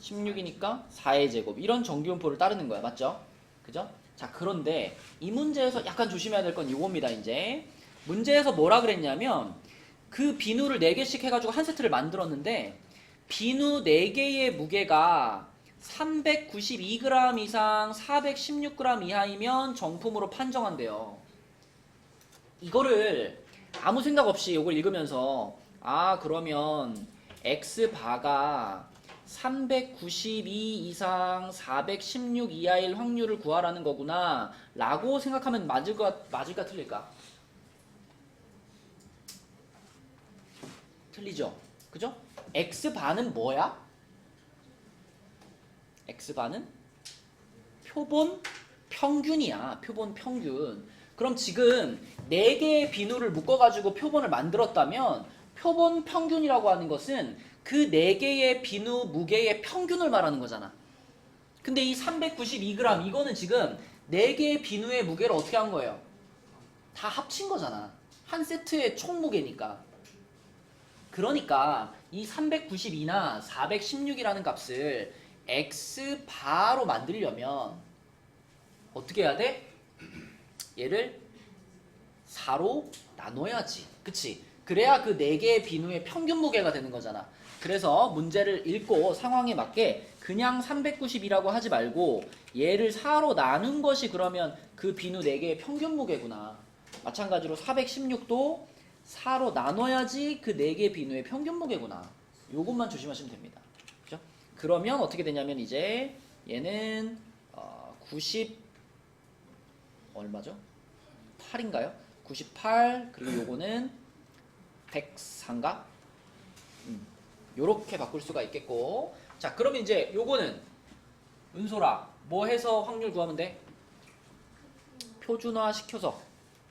Speaker 1: 16이니까 4의 제곱. 이런 정규분포를 따르는 거야, 맞죠? 그죠? 자, 그런데 이 문제에서 약간 조심해야 될 건 이겁니다, 이제. 문제에서 뭐라 그랬냐면, 그 비누를 4개씩 해가지고 한 세트를 만들었는데, 비누 4개의 무게가 392g 이상 416g 이하이면 정품으로 판정한대요. 이거를 아무 생각 없이 이걸 읽으면서, 아, 그러면 X바가 392 이상 416 이하일 확률을 구하라는 거구나 라고 생각하면 맞을까 틀릴까? 틀리죠? 그죠? X바는 뭐야? X바는 표본 평균이야. 표본 평균. 그럼 지금 4개의 비누를 묶어가지고 표본을 만들었다면 표본 평균이라고 하는 것은 그 4개의 비누 무게의 평균을 말하는 거잖아. 근데 이 392g 이거는 지금 4개의 비누의 무게를 어떻게 한 거예요? 다 합친 거잖아. 한 세트의 총 무게니까. 그러니까 이 392나 416이라는 값을 X바로 만들려면 어떻게 해야 돼? 얘를 4로 나눠야지. 그치? 그래야 그 4개의 비누의 평균 무게가 되는 거잖아. 그래서 문제를 읽고 상황에 맞게 그냥 390이라고 하지 말고 얘를 4로 나눈 것이 그러면 그 비누 4개의 평균 무게구나. 마찬가지로 416도 4로 나눠야지 그 4개의 비누의 평균 무게구나. 요것만 조심하시면 됩니다. 그죠? 그러면 어떻게 되냐면 이제 얘는 90 얼마죠? 8인가요? 98 그리고 요거는 104인가? 요렇게 바꿀 수가 있겠고. 자, 그러면 이제 요거는 은솔아 뭐 해서 확률 구하면 돼? 표준화 시켜서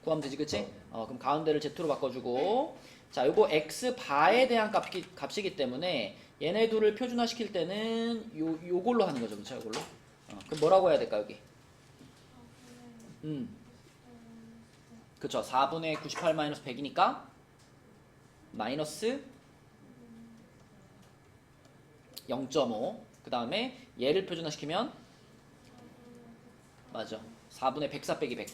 Speaker 1: 구하면 되지, 그치? 그럼 가운데를 Z로 바꿔주고. 자, 요거 X바에 대한 값이기 때문에 얘네 둘을 표준화 시킬 때는 요걸로 하는 거죠, 그쵸? 요걸로. 그럼 뭐라고 해야 될까, 여기? 그쵸. 4분의 98 마이너스 100이니까 마이너스 0.5. 그 다음에 얘를 표준화시키면 맞아. 4분의 104 빼기 100.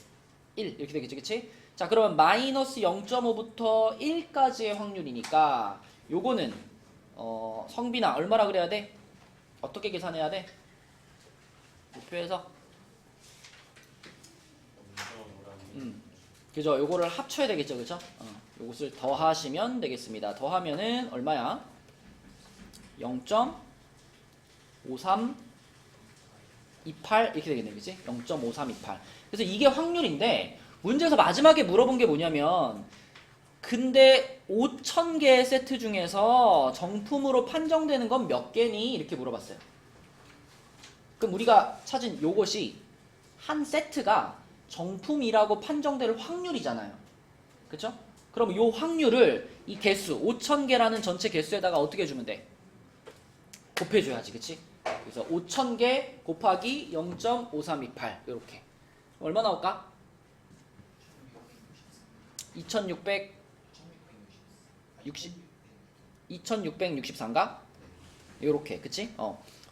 Speaker 1: 1 이렇게 되겠지, 그치? 자, 그러면 마이너스 0.5부터 1까지의 확률이니까 요거는 성빈아 얼마라 그래야 돼? 어떻게 계산해야 돼? 목표에서 그죠? 요거를 합쳐야 되겠죠, 그죠? 요것을 더하시면 되겠습니다. 더하면은 얼마야? 0.5328 이렇게 되겠네, 그치? 0.5328. 그래서 이게 확률인데 문제에서 마지막에 물어본 게 뭐냐면 근데 5,000개의 세트 중에서 정품으로 판정되는 건 몇 개니? 이렇게 물어봤어요. 그럼 우리가 찾은 요것이 한 세트가 정품이라고 판정될 확률이잖아요. 그쵸? 그럼 요 확률을 이 개수 5,000개라는 전체 개수에다가 어떻게 해주면 돼? 곱해줘야지, 그치? 그래서 5,000개 곱하기 0.5328 요렇게 얼마 나올까? 2664인가? 요렇게, 그치?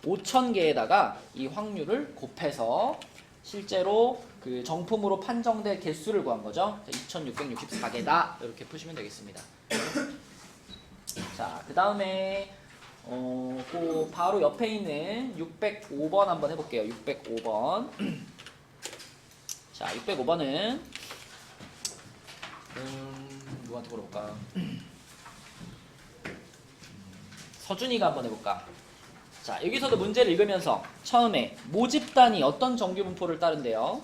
Speaker 1: 5,000개에다가 이 확률을 곱해서 실제로 그 정품으로 판정될 개수를 구한 거죠. 2664개다. 이렇게 푸시면 되겠습니다. 자, 그 다음에 그 바로 옆에 있는 605번 한번 해볼게요. 605번. 자, 605번은 누구한테 물어볼까? 서준이가 한번 해볼까? 자, 여기서도 문제를 읽으면서 처음에 모집단이 어떤 정규분포를 따른대요?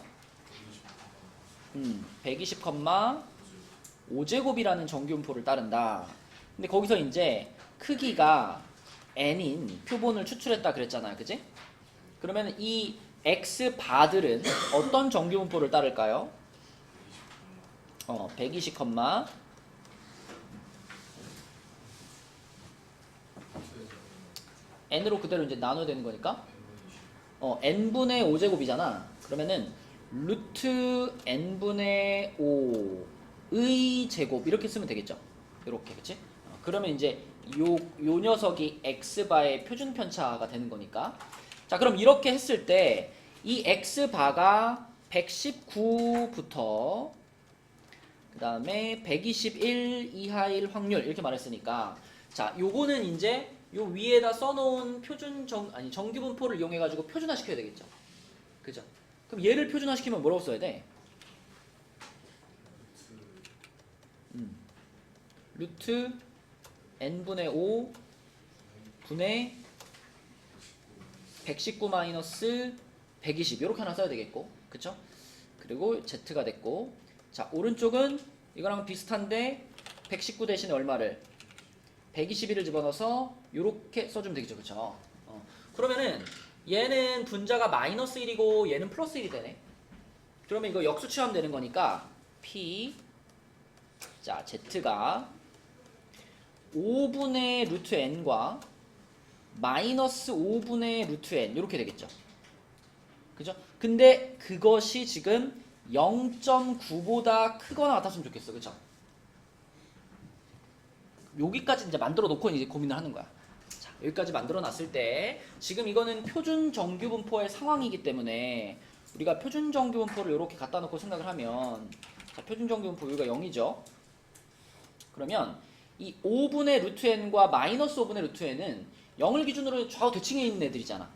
Speaker 1: 120,5제곱이라는 정규분포를 따른다. 근데 거기서 이제 크기가 n인 표본을 추출했다 그랬잖아요, 그지? 그러면 이 x바들은 어떤 정규분포를 따를까요? 120, n으로 그대로 이제 나눠야 되는 거니까 n분의 5제곱이잖아. 그러면은 루트 n분의 5의 제곱 이렇게 쓰면 되겠죠. 이렇게, 그치? 그러면 이제 요 녀석이 x바의 표준 편차가 되는 거니까. 자, 그럼 이렇게 했을 때 이 x바가 119부터 그 다음에 121 이하일 확률 이렇게 말했으니까, 자, 요거는 이제 요 위에다 써놓은 정규분포를 이용해가지고 표준화 시켜야 되겠죠. 그죠? 그럼 얘를 표준화 시키면 뭐라고 써야 돼? 루트 n분의 5 분의 119 마이너스 120 이렇게 하나 써야 되겠고, 그쵸? 그리고 z가 됐고, 자, 오른쪽은 이거랑 비슷한데 119 대신에 얼마를? 121을 집어넣어서 이렇게 써주면 되겠죠, 그쵸? 그러면은 얘는 분자가 마이너스 1이고 얘는 플러스 1이 되네. 그러면 이거 역수 취하면 되는 거니까 p, 자, z가 5분의 루트 n과 마이너스 5분의 루트 n 이렇게 되겠죠. 그죠? 근데 그것이 지금 0.9보다 크거나 같았으면 좋겠어, 그쵸? 여기까지 이제 만들어 놓고 이제 고민을 하는 거야. 자, 여기까지 만들어 놨을 때 지금 이거는 표준 정규분포의 상황이기 때문에 우리가 표준 정규분포를 이렇게 갖다 놓고 생각을 하면, 자, 표준 정규분포 여기가 0이죠. 그러면 이 5분의 루트 n과 마이너스 5분의 루트 n은 0을 기준으로 좌우 대칭해 있는 애들이잖아.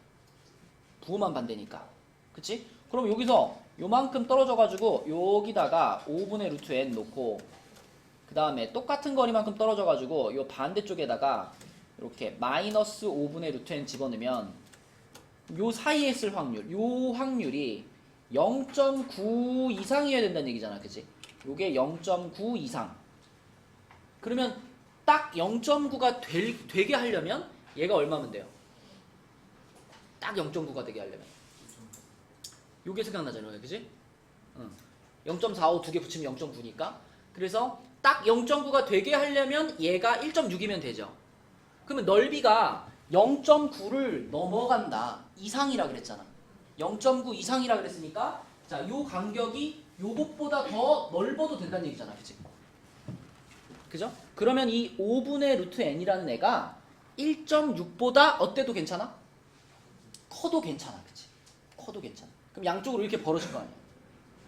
Speaker 1: 부호만 반대니까. 그치? 그럼 여기서 요만큼 떨어져가지고 여기다가 5분의 루트 n 놓고 그 다음에 똑같은 거리만큼 떨어져가지고 요 반대쪽에다가 이렇게 마이너스 5분의 루트 n 집어넣으면 요 사이에 있을 확률, 요 확률이 0.9 이상이어야 된다는 얘기잖아. 그치? 요게 0.9 이상. 그러면 딱 0.9가 되게 하려면 얘가 얼마면 돼요? 딱 0.9가 되게 하려면 요게 생각나잖아요. 그치? 0.45 두 개 붙이면 0.9니까. 그래서 딱 0.9가 되게 하려면 얘가 1.6이면 되죠. 그러면 넓이가 0.9를 넘어간다. 이상이라 그랬잖아. 0.9 이상이라 그랬으니까 자, 요 간격이 요것보다 더 넓어도 된다는 얘기잖아. 그치? 그죠? 그러면 이 5분의 루트 n이라는 애가 1.6보다 어때도 괜찮아? 커도 괜찮아. 그치? 커도 괜찮아. 그럼 양쪽으로 이렇게 벌어질 거 아니야.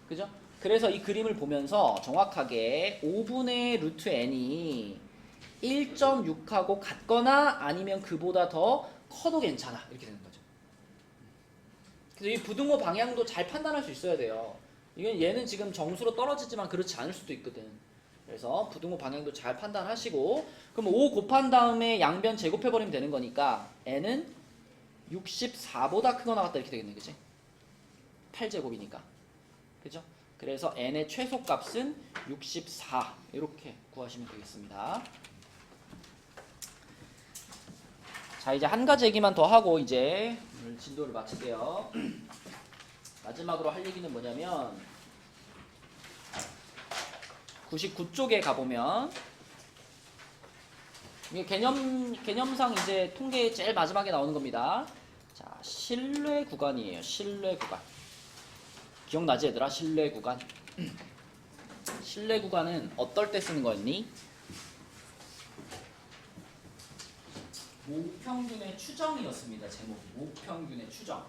Speaker 1: 그죠? 그래서 이 그림을 보면서 정확하게 5분의 루트 n이 1.6하고 같거나 아니면 그보다 더 커도 괜찮아. 이렇게 되는 거죠. 그래서 이 부등호 방향도 잘 판단할 수 있어야 돼요. 이건 얘는 지금 정수로 떨어지지만 그렇지 않을 수도 있거든. 그래서 부등호 방향도 잘 판단하시고 그럼 5 곱한 다음에 양변 제곱해버리면 되는 거니까 n은 64보다 크거나 같다 이렇게 되겠네. 그치? 8제곱이니까. 그죠? 그래서 n의 최소값은 64 이렇게 구하시면 되겠습니다. 자, 이제 한 가지 얘기만 더 하고 이제 오늘 진도를 마칠게요. 마지막으로 할 얘기는 뭐냐면 99쪽에 가보면 이게 개념상 이제 통계 제일 마지막에 나오는 겁니다. 자, 신뢰 구간이에요. 신뢰 구간. 기억나지 얘들아? 신뢰 구간. 신뢰 구간은 어떨 때 쓰는 거였니? 모평균의 추정이었습니다. 제목이 모평균의 추정.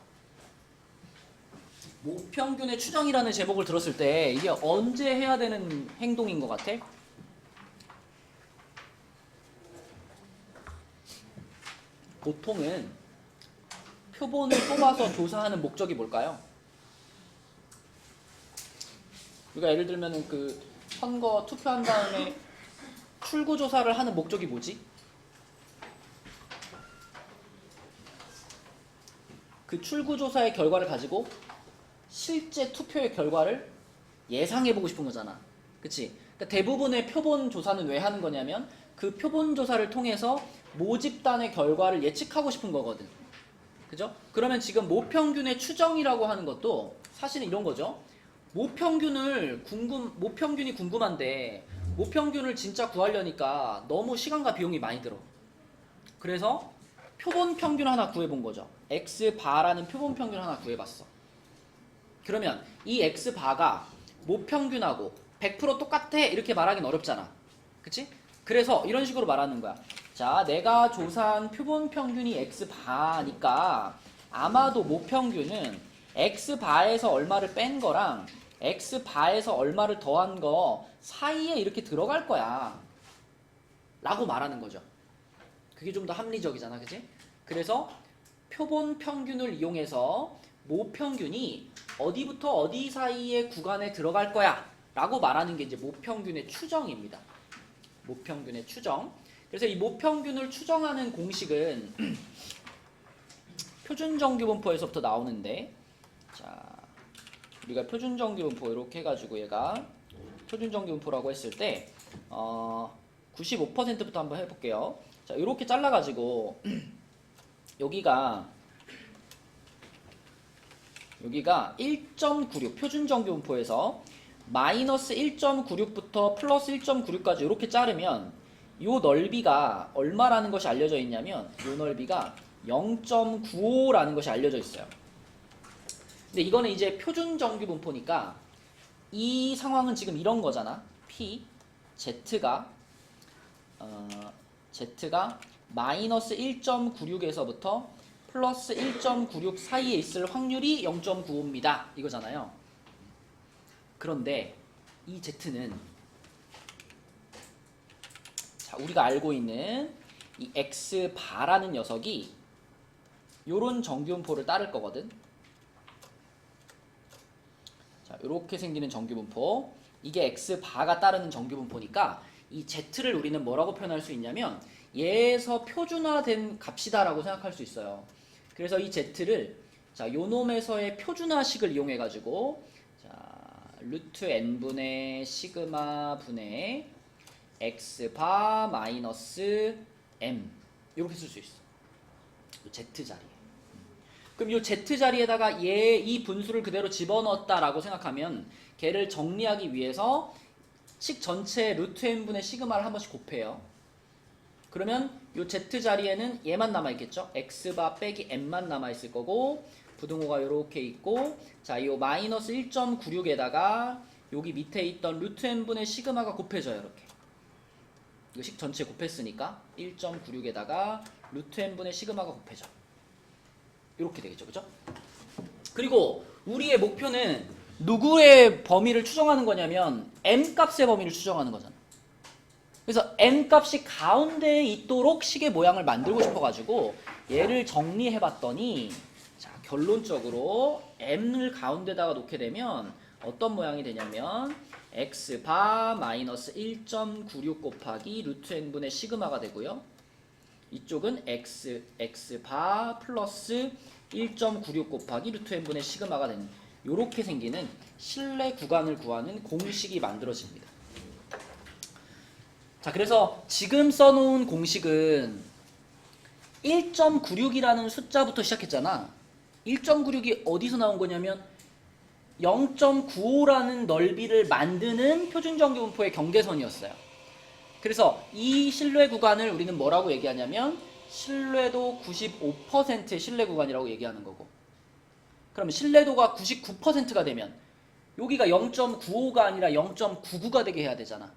Speaker 1: 모평균의 추정이라는 제목을 들었을 때 이게 언제 해야 되는 행동인 것 같아? 보통은 표본을 뽑아서 조사하는 목적이 뭘까요? 우리가 예를 들면은 그 선거 투표한 다음에 출구 조사를 하는 목적이 뭐지? 그 출구 조사의 결과를 가지고 실제 투표의 결과를 예상해보고 싶은 거잖아. 그치? 그러니까 대부분의 표본 조사는 왜 하는 거냐면 그 표본 조사를 통해서 모집단의 결과를 예측하고 싶은 거거든. 그죠? 그러면 지금 모평균의 추정이라고 하는 것도 사실은 이런 거죠. 모평균이 궁금한데 모평균을 진짜 구하려니까 너무 시간과 비용이 많이 들어. 그래서 표본 평균 하나 구해본 거죠. x바라는 표본 평균 하나 구해봤어. 그러면 이 x바가 모평균하고 100% 똑같아 이렇게 말하기는 어렵잖아. 그치? 그래서 이런 식으로 말하는 거야. 자, 내가 조사한 표본 평균이 x바니까 아마도 모평균은 x바에서 얼마를 뺀 거랑 x바에서 얼마를 더한 거 사이에 이렇게 들어갈 거야 라고 말하는 거죠. 그게 좀 더 합리적이잖아. 그치? 그래서 표본 평균을 이용해서 모평균이 어디부터 어디 사이의 구간에 들어갈 거야 라고 말하는 게 이제 모평균의 추정입니다. 모평균의 추정. 그래서 이 모평균을 추정하는 공식은 표준정규분포에서부터 나오는데, 자, 우리가 표준정규분포 이렇게 해가지고 얘가 표준정규분포라고 했을 때 95%부터 한번 해볼게요. 자, 이렇게 잘라가지고 여기가 1.96 표준정규분포에서 마이너스 1.96부터 플러스 1.96까지 이렇게 자르면 이 넓이가 얼마라는 것이 알려져 있냐면 이 넓이가 0.95라는 것이 알려져 있어요. 근데 이거는 이제 표준정규분포니까 이 상황은 지금 이런 거잖아. P, Z가 마이너스 1.96에서부터 플러스 1.96 사이에 있을 확률이 0.95입니다. 이거잖아요. 그런데 이 Z는 자, 우리가 알고 있는 이 X 바라는 녀석이 요런 정규분포를 따를 거거든. 자, 요렇게 생기는 정규분포. 이게 X 바가 따르는 정규분포니까 이 Z를 우리는 뭐라고 표현할 수 있냐면 얘에서 표준화된 값이다라고 생각할 수 있어요. 그래서 이 Z를 자, 요 놈에서의 표준화식을 이용해 가지고 자, 루트 n분의 시그마 분의 x바 마이너스 m 이렇게 쓸 수 있어. 요 Z 자리에. 그럼 요 Z 자리에다가 얘 이 분수를 그대로 집어넣었다라고 생각하면 걔를 정리하기 위해서 식 전체 루트 n분의 시그마를 한 번씩 곱해요. 그러면 요 Z 자리에는 얘만 남아있겠죠? x바 빼기 m만 남아있을 거고 부등호가 요렇게 있고 자, 요 마이너스 1.96에다가 여기 밑에 있던 루트 n분의 시그마가 곱해져요. 이렇게 이거 식 전체 곱했으니까 1.96에다가 루트 n분의 시그마가 곱해져. 이렇게 되겠죠. 그죠? 그리고 우리의 목표는 누구의 범위를 추정하는 거냐면 m 값의 범위를 추정하는 거잖아. 그래서 m 값이 가운데에 있도록 식의 모양을 만들고 싶어가지고 얘를 정리해봤더니 자, 결론적으로 m을 가운데다가 놓게 되면 어떤 모양이 되냐면 x바 마이너스 1.96 곱하기 루트 n분의 시그마가 되고요. 이쪽은 x바 플러스 1.96 곱하기 루트 n분의 시그마가 되는 요렇게 생기는 실내 구간을 구하는 공식이 만들어집니다. 자, 그래서 지금 써놓은 공식은 1.96이라는 숫자부터 시작했잖아. 1.96이 어디서 나온 거냐면 0.95라는 넓이를 만드는 표준정규분포의 경계선이었어요. 그래서 이 신뢰 구간을 우리는 뭐라고 얘기하냐면 신뢰도 95%의 신뢰 구간이라고 얘기하는 거고, 그러면 신뢰도가 99%가 되면 여기가 0.95가 아니라 0.99가 되게 해야 되잖아.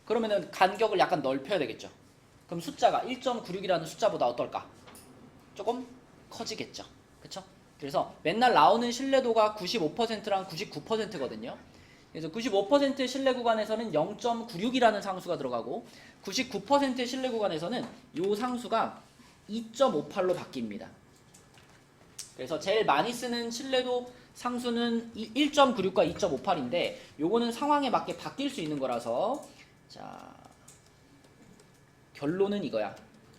Speaker 1: 그러면은 간격을 약간 넓혀야 되겠죠. 그럼 숫자가 1.96이라는 숫자보다 어떨까? 조금 커지겠죠. 그쵸? 그래서 맨날 나오는 신뢰도가 95%랑 99%거든요. 그래서 95%의 신뢰 구간에서는 0.96이라는 상수가 들어가고 99%의 신뢰 구간에서는 이 상수가 2.58로 바뀝니다. 그래서 제일 많이 쓰는 신뢰도 상수는 1.96과 2.58인데 요거는 상황에 맞게 바뀔 수 있는 거라서 자, 결론은 이거야.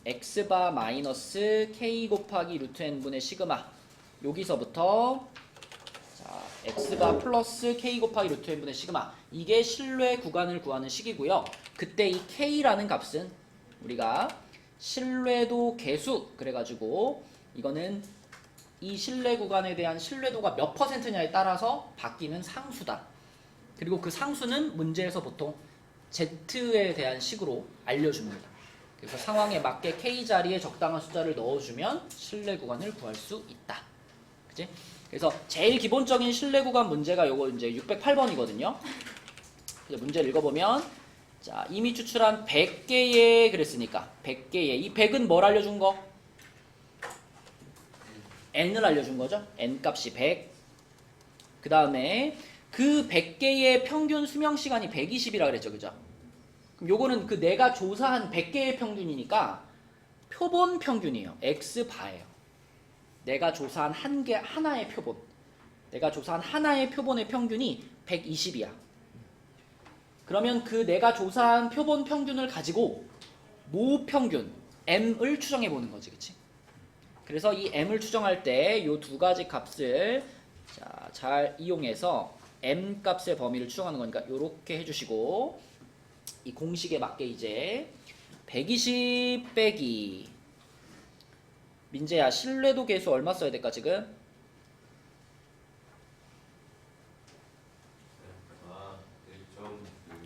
Speaker 1: x바 마이너스 k 곱하기 루트 n분의 시그마 여기서부터 자, x바 플러스 k 곱하기 루트 n분의 시그마 이게 신뢰 구간을 구하는 식이고요. 그때 이 k라는 값은 우리가 신뢰도 계수 그래가지고 이거는 이 신뢰 구간에 대한 신뢰도가 몇 %냐에 따라서 바뀌는 상수다. 그리고 그 상수는 문제에서 보통 z에 대한 식으로 알려줍니다. 그래서 상황에 맞게 k 자리에 적당한 숫자를 넣어주면 신뢰 구간을 구할 수 있다. 그치? 그래서 제일 기본적인 신뢰 구간 문제가 요거 이제 608번이거든요. 문제를 읽어보면 자, 이미 추출한 100개의 그랬으니까 100개의 이 100은 뭘 알려준 거? n을 알려준 거죠. n 값이 100. 그 다음에 그 100개의 평균 수명 시간이 120이라 그랬죠. 그죠? 그럼 요거는 그 내가 조사한 100개의 평균이니까 표본 평균이에요. x바예요. 내가 조사한 하나의 표본. 내가 조사한 하나의 표본의 평균이 120이야. 그러면 그 내가 조사한 표본 평균을 가지고 모 평균 m을 추정해 보는 거지. 그치? 그래서 이 m을 추정할 때 이 두 가지 값을 자, 잘 이용해서 m 값의 범위를 추정하는 거니까 이렇게 해주시고 이 공식에 맞게 이제 120 빼기 민재야 신뢰도 계수 얼마 써야 될까 지금?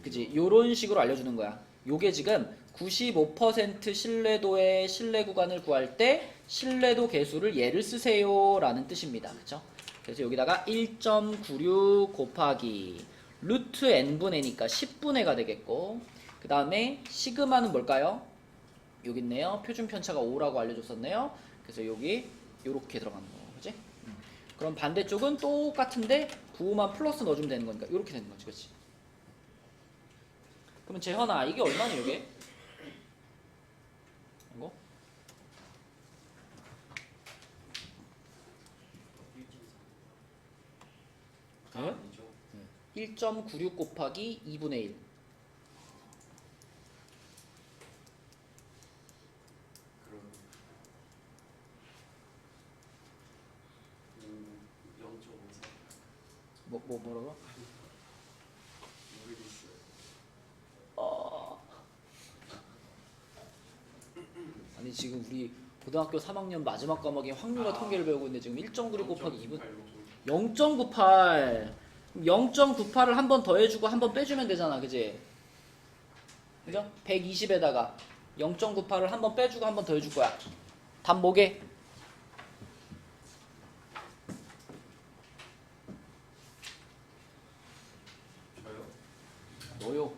Speaker 1: 그치? 요런 식으로 알려주는 거야. 요게 지금 95% 신뢰도의 신뢰 구간을 구할 때 신뢰도 계수를 얘를 쓰세요 라는 뜻입니다. 그쵸? 그래서 여기다가 1.96 곱하기 루트 n분의 니까 10분의가 되겠고 그 다음에 시그마는 뭘까요? 여기 있네요. 표준 편차가 5라고 알려줬었네요. 그래서 여기 요렇게 들어가는 거 그치? 그럼 반대쪽은 똑같은데 부호만 플러스 넣어주면 되는 거니까 요렇게 되는 거지. 그치? 그러면 재현아 이게 얼마니 이게? 이거? 네? 1.96 곱하기 2분의 1.
Speaker 2: 그럼 0.54
Speaker 1: 뭐라고?
Speaker 2: 모르겠어요.
Speaker 1: 아니 지금 우리 고등학교 3학년 마지막 과목인 확률과 통계를 배우고 있는데 지금 1.96 곱하기 2분 0.98 0.98을 한 번 더해주고 한 번 빼주면 되잖아 그지? 그죠? 120에다가 0.98을 한 번 빼주고 한 번 더해줄 거야. 답 뭐게?
Speaker 2: 저요?
Speaker 1: 너요.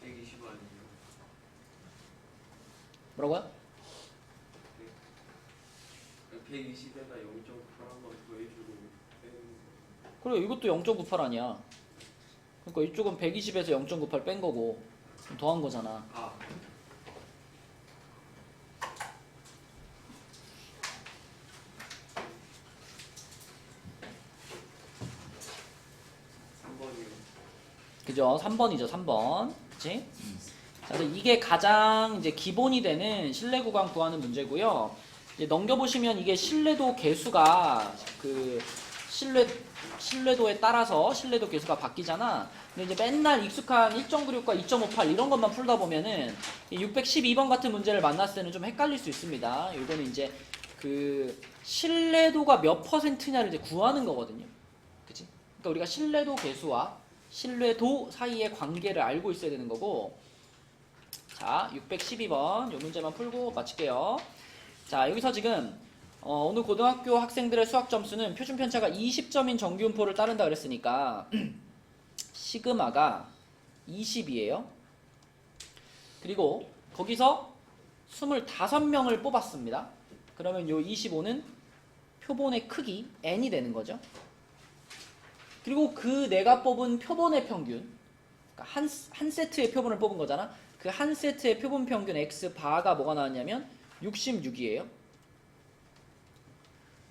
Speaker 2: 120 아니에요?
Speaker 1: 뭐라고요?
Speaker 2: 120에다 0.9 한번 더해주고 빼는
Speaker 1: 그래 이것도 0.98 아니야. 그러니까 이쪽은 120에서 0.98 뺀 거고 더한 거잖아.
Speaker 2: 아 3번이요.
Speaker 1: 그죠? 3번이죠 3번. 그치? 자, 그래서 이게 가장 이제 기본이 되는 신뢰 구간 구하는 문제고요. 이제 넘겨보시면 이게 신뢰도 계수가 그 신뢰도에 따라서 신뢰도 계수가 바뀌잖아. 근데 이제 맨날 익숙한 1.96과 2.58 이런 것만 풀다 보면은 612번 같은 문제를 만났을 때는 좀 헷갈릴 수 있습니다. 이거는 이제 그 신뢰도가 몇 %냐를 이제 구하는 거거든요. 그치? 그러니까 우리가 신뢰도 계수와 신뢰도 사이의 관계를 알고 있어야 되는 거고. 자, 612번 이 문제만 풀고 마칠게요. 자, 여기서 지금 오늘 고등학교 학생들의 수학 점수는 표준 편차가 20점인 정규분포를 따른다 그랬으니까 시그마가 20이에요. 그리고 거기서 25명을 뽑았습니다. 그러면 요 25는 표본의 크기 n이 되는 거죠. 그리고 그 내가 뽑은 표본의 평균, 그러니까 한 세트의 표본을 뽑은 거잖아. 그 한 세트의 표본 평균 x 바가 뭐가 나왔냐면 66이에요.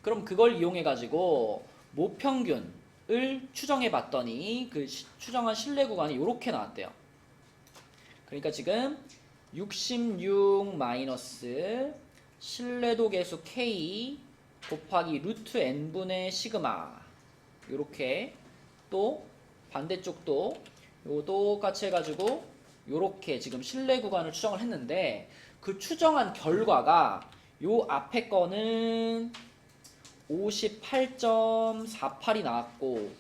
Speaker 1: 그럼 그걸 이용해 가지고 모평균을 추정해 봤더니 그 추정한 신뢰 구간이 이렇게 나왔대요. 그러니까 지금 66 마이너스 신뢰도 계수 k 곱하기 루트 n분의 시그마 요렇게, 또 반대쪽도 요 똑같이 해가지고 요렇게 지금 신뢰 구간을 추정을 했는데, 그 추정한 결과가 요 앞에 거는 58.48이 나왔고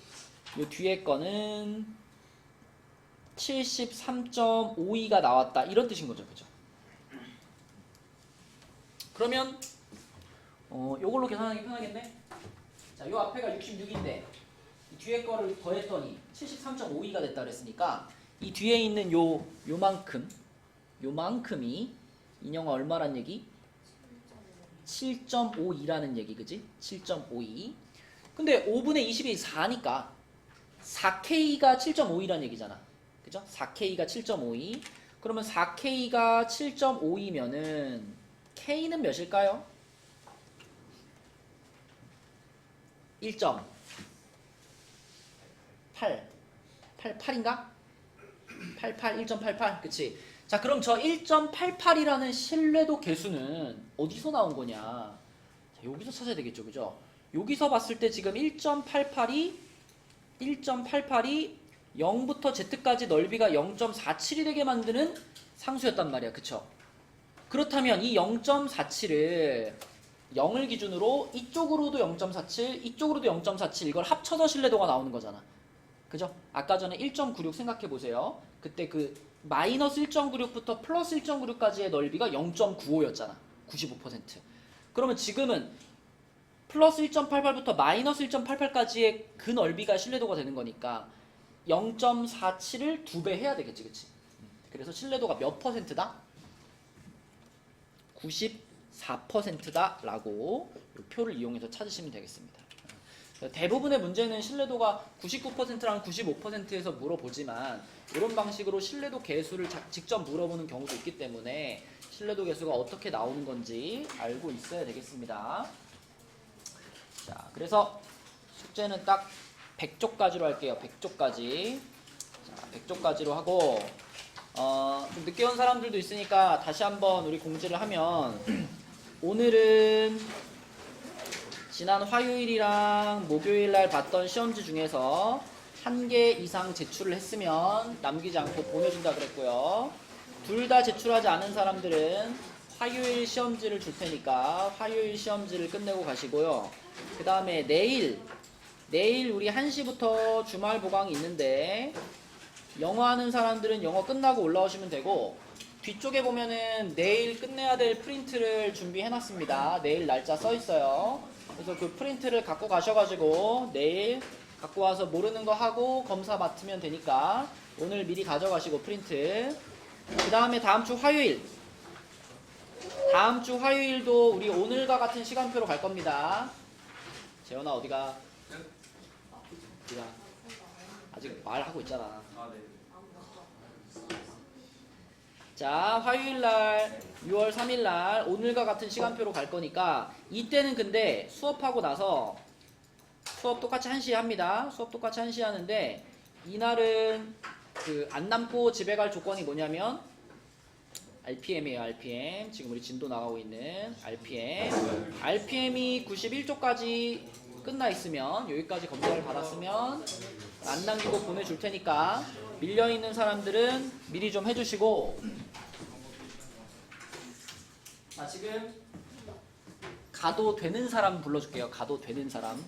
Speaker 1: 요 뒤에 거는 73.52가 나왔다 이런 뜻인 거죠. 그죠? 그러면 요걸로 계산하기 편하겠네. 자, 요 앞에가 66인데 이 뒤에 거를 더했더니 73.52가 됐다 그랬으니까 이 뒤에 있는 요만큼이 인영아 얼마란 얘기? 7.52라는 얘기, 그지? 7.52. 근데 5분의 20이 4니까 4K가 7.52라는 얘기잖아. 그죠? 4K가 7.52. 그러면 4K가 7.52면은 K는 몇일까요? 1.88. 88인가? 88, 1.88. 그치? 자, 그럼 저 1.88이라는 신뢰도 계수는 어디서 나온 거냐? 자, 여기서 찾아야 되겠죠, 그죠? 여기서 봤을 때 지금 1.88이 0부터 z까지 넓이가 0.47이 되게 만드는 상수였단 말이야, 그쵸? 그렇다면 이 0.47을 0을 기준으로 이쪽으로도 0.47, 이쪽으로도 0.47 이걸 합쳐서 신뢰도가 나오는 거잖아. 그죠? 아까 전에 1.96 생각해 보세요. 그때 그 마이너스 1.96부터 플러스 1.96까지의 넓이가 0.95였잖아. 95%. 그러면 지금은 플러스 1.88부터 마이너스 1.88까지의 그 넓이가 신뢰도가 되는 거니까 0.47을 2배 해야 되겠지, 그치? 그래서 신뢰도가 몇 %다? 94%다 라고 이 표를 이용해서 찾으시면 되겠습니다. 대부분의 문제는 신뢰도가 99%랑 95%에서 물어보지만 이런 방식으로 신뢰도 계수를 직접 물어보는 경우도 있기 때문에 신뢰도 계수가 어떻게 나오는 건지 알고 있어야 되겠습니다. 자, 그래서 숙제는 딱 100쪽까지로 할게요. 100쪽까지. 자, 100쪽까지로 하고 좀 늦게 온 사람들도 있으니까 다시 한번 우리 공지를 하면 오늘은 지난 화요일이랑 목요일날 봤던 시험지 중에서 1개 이상 제출을 했으면 남기지 않고 보내준다 그랬고요. 둘 다 제출하지 않은 사람들은 화요일 시험지를 줄 테니까 화요일 시험지를 끝내고 가시고요. 그 다음에 내일 우리 1시부터 주말 보강이 있는데 영어 하는 사람들은 영어 끝나고 올라오시면 되고 뒤쪽에 보면은 내일 끝내야 될 프린트를 준비해놨습니다. 내일 날짜 써있어요. 그래서 그 프린트를 갖고 가셔가지고 내일 갖고 와서 모르는 거 하고 검사 맡으면 되니까 오늘 미리 가져가시고 프린트. 그 다음에 다음 주 화요일도 우리 오늘과 같은 시간표로 갈 겁니다. 재현아 어디가? 어디가? 아직 말하고 있잖아.
Speaker 2: 아, 네.
Speaker 1: 자, 화요일날 6월 3일날 오늘과 같은 시간표로 갈 거니까 이때는 근데 수업하고 나서 수업 똑같이 1시에 합니다. 수업 똑같이 1시에 하는데 이날은 그 안 남고 집에 갈 조건이 뭐냐면 RPM이에요. RPM. 지금 우리 진도 나가고 있는 RPM이 91쪽까지 끝나 있으면 여기까지 검사를 받았으면 안 남기고 보내줄 테니까 밀려있는 사람들은 미리 좀 해주시고 자, 지금 가도 되는 사람 불러줄게요. 가도 되는 사람.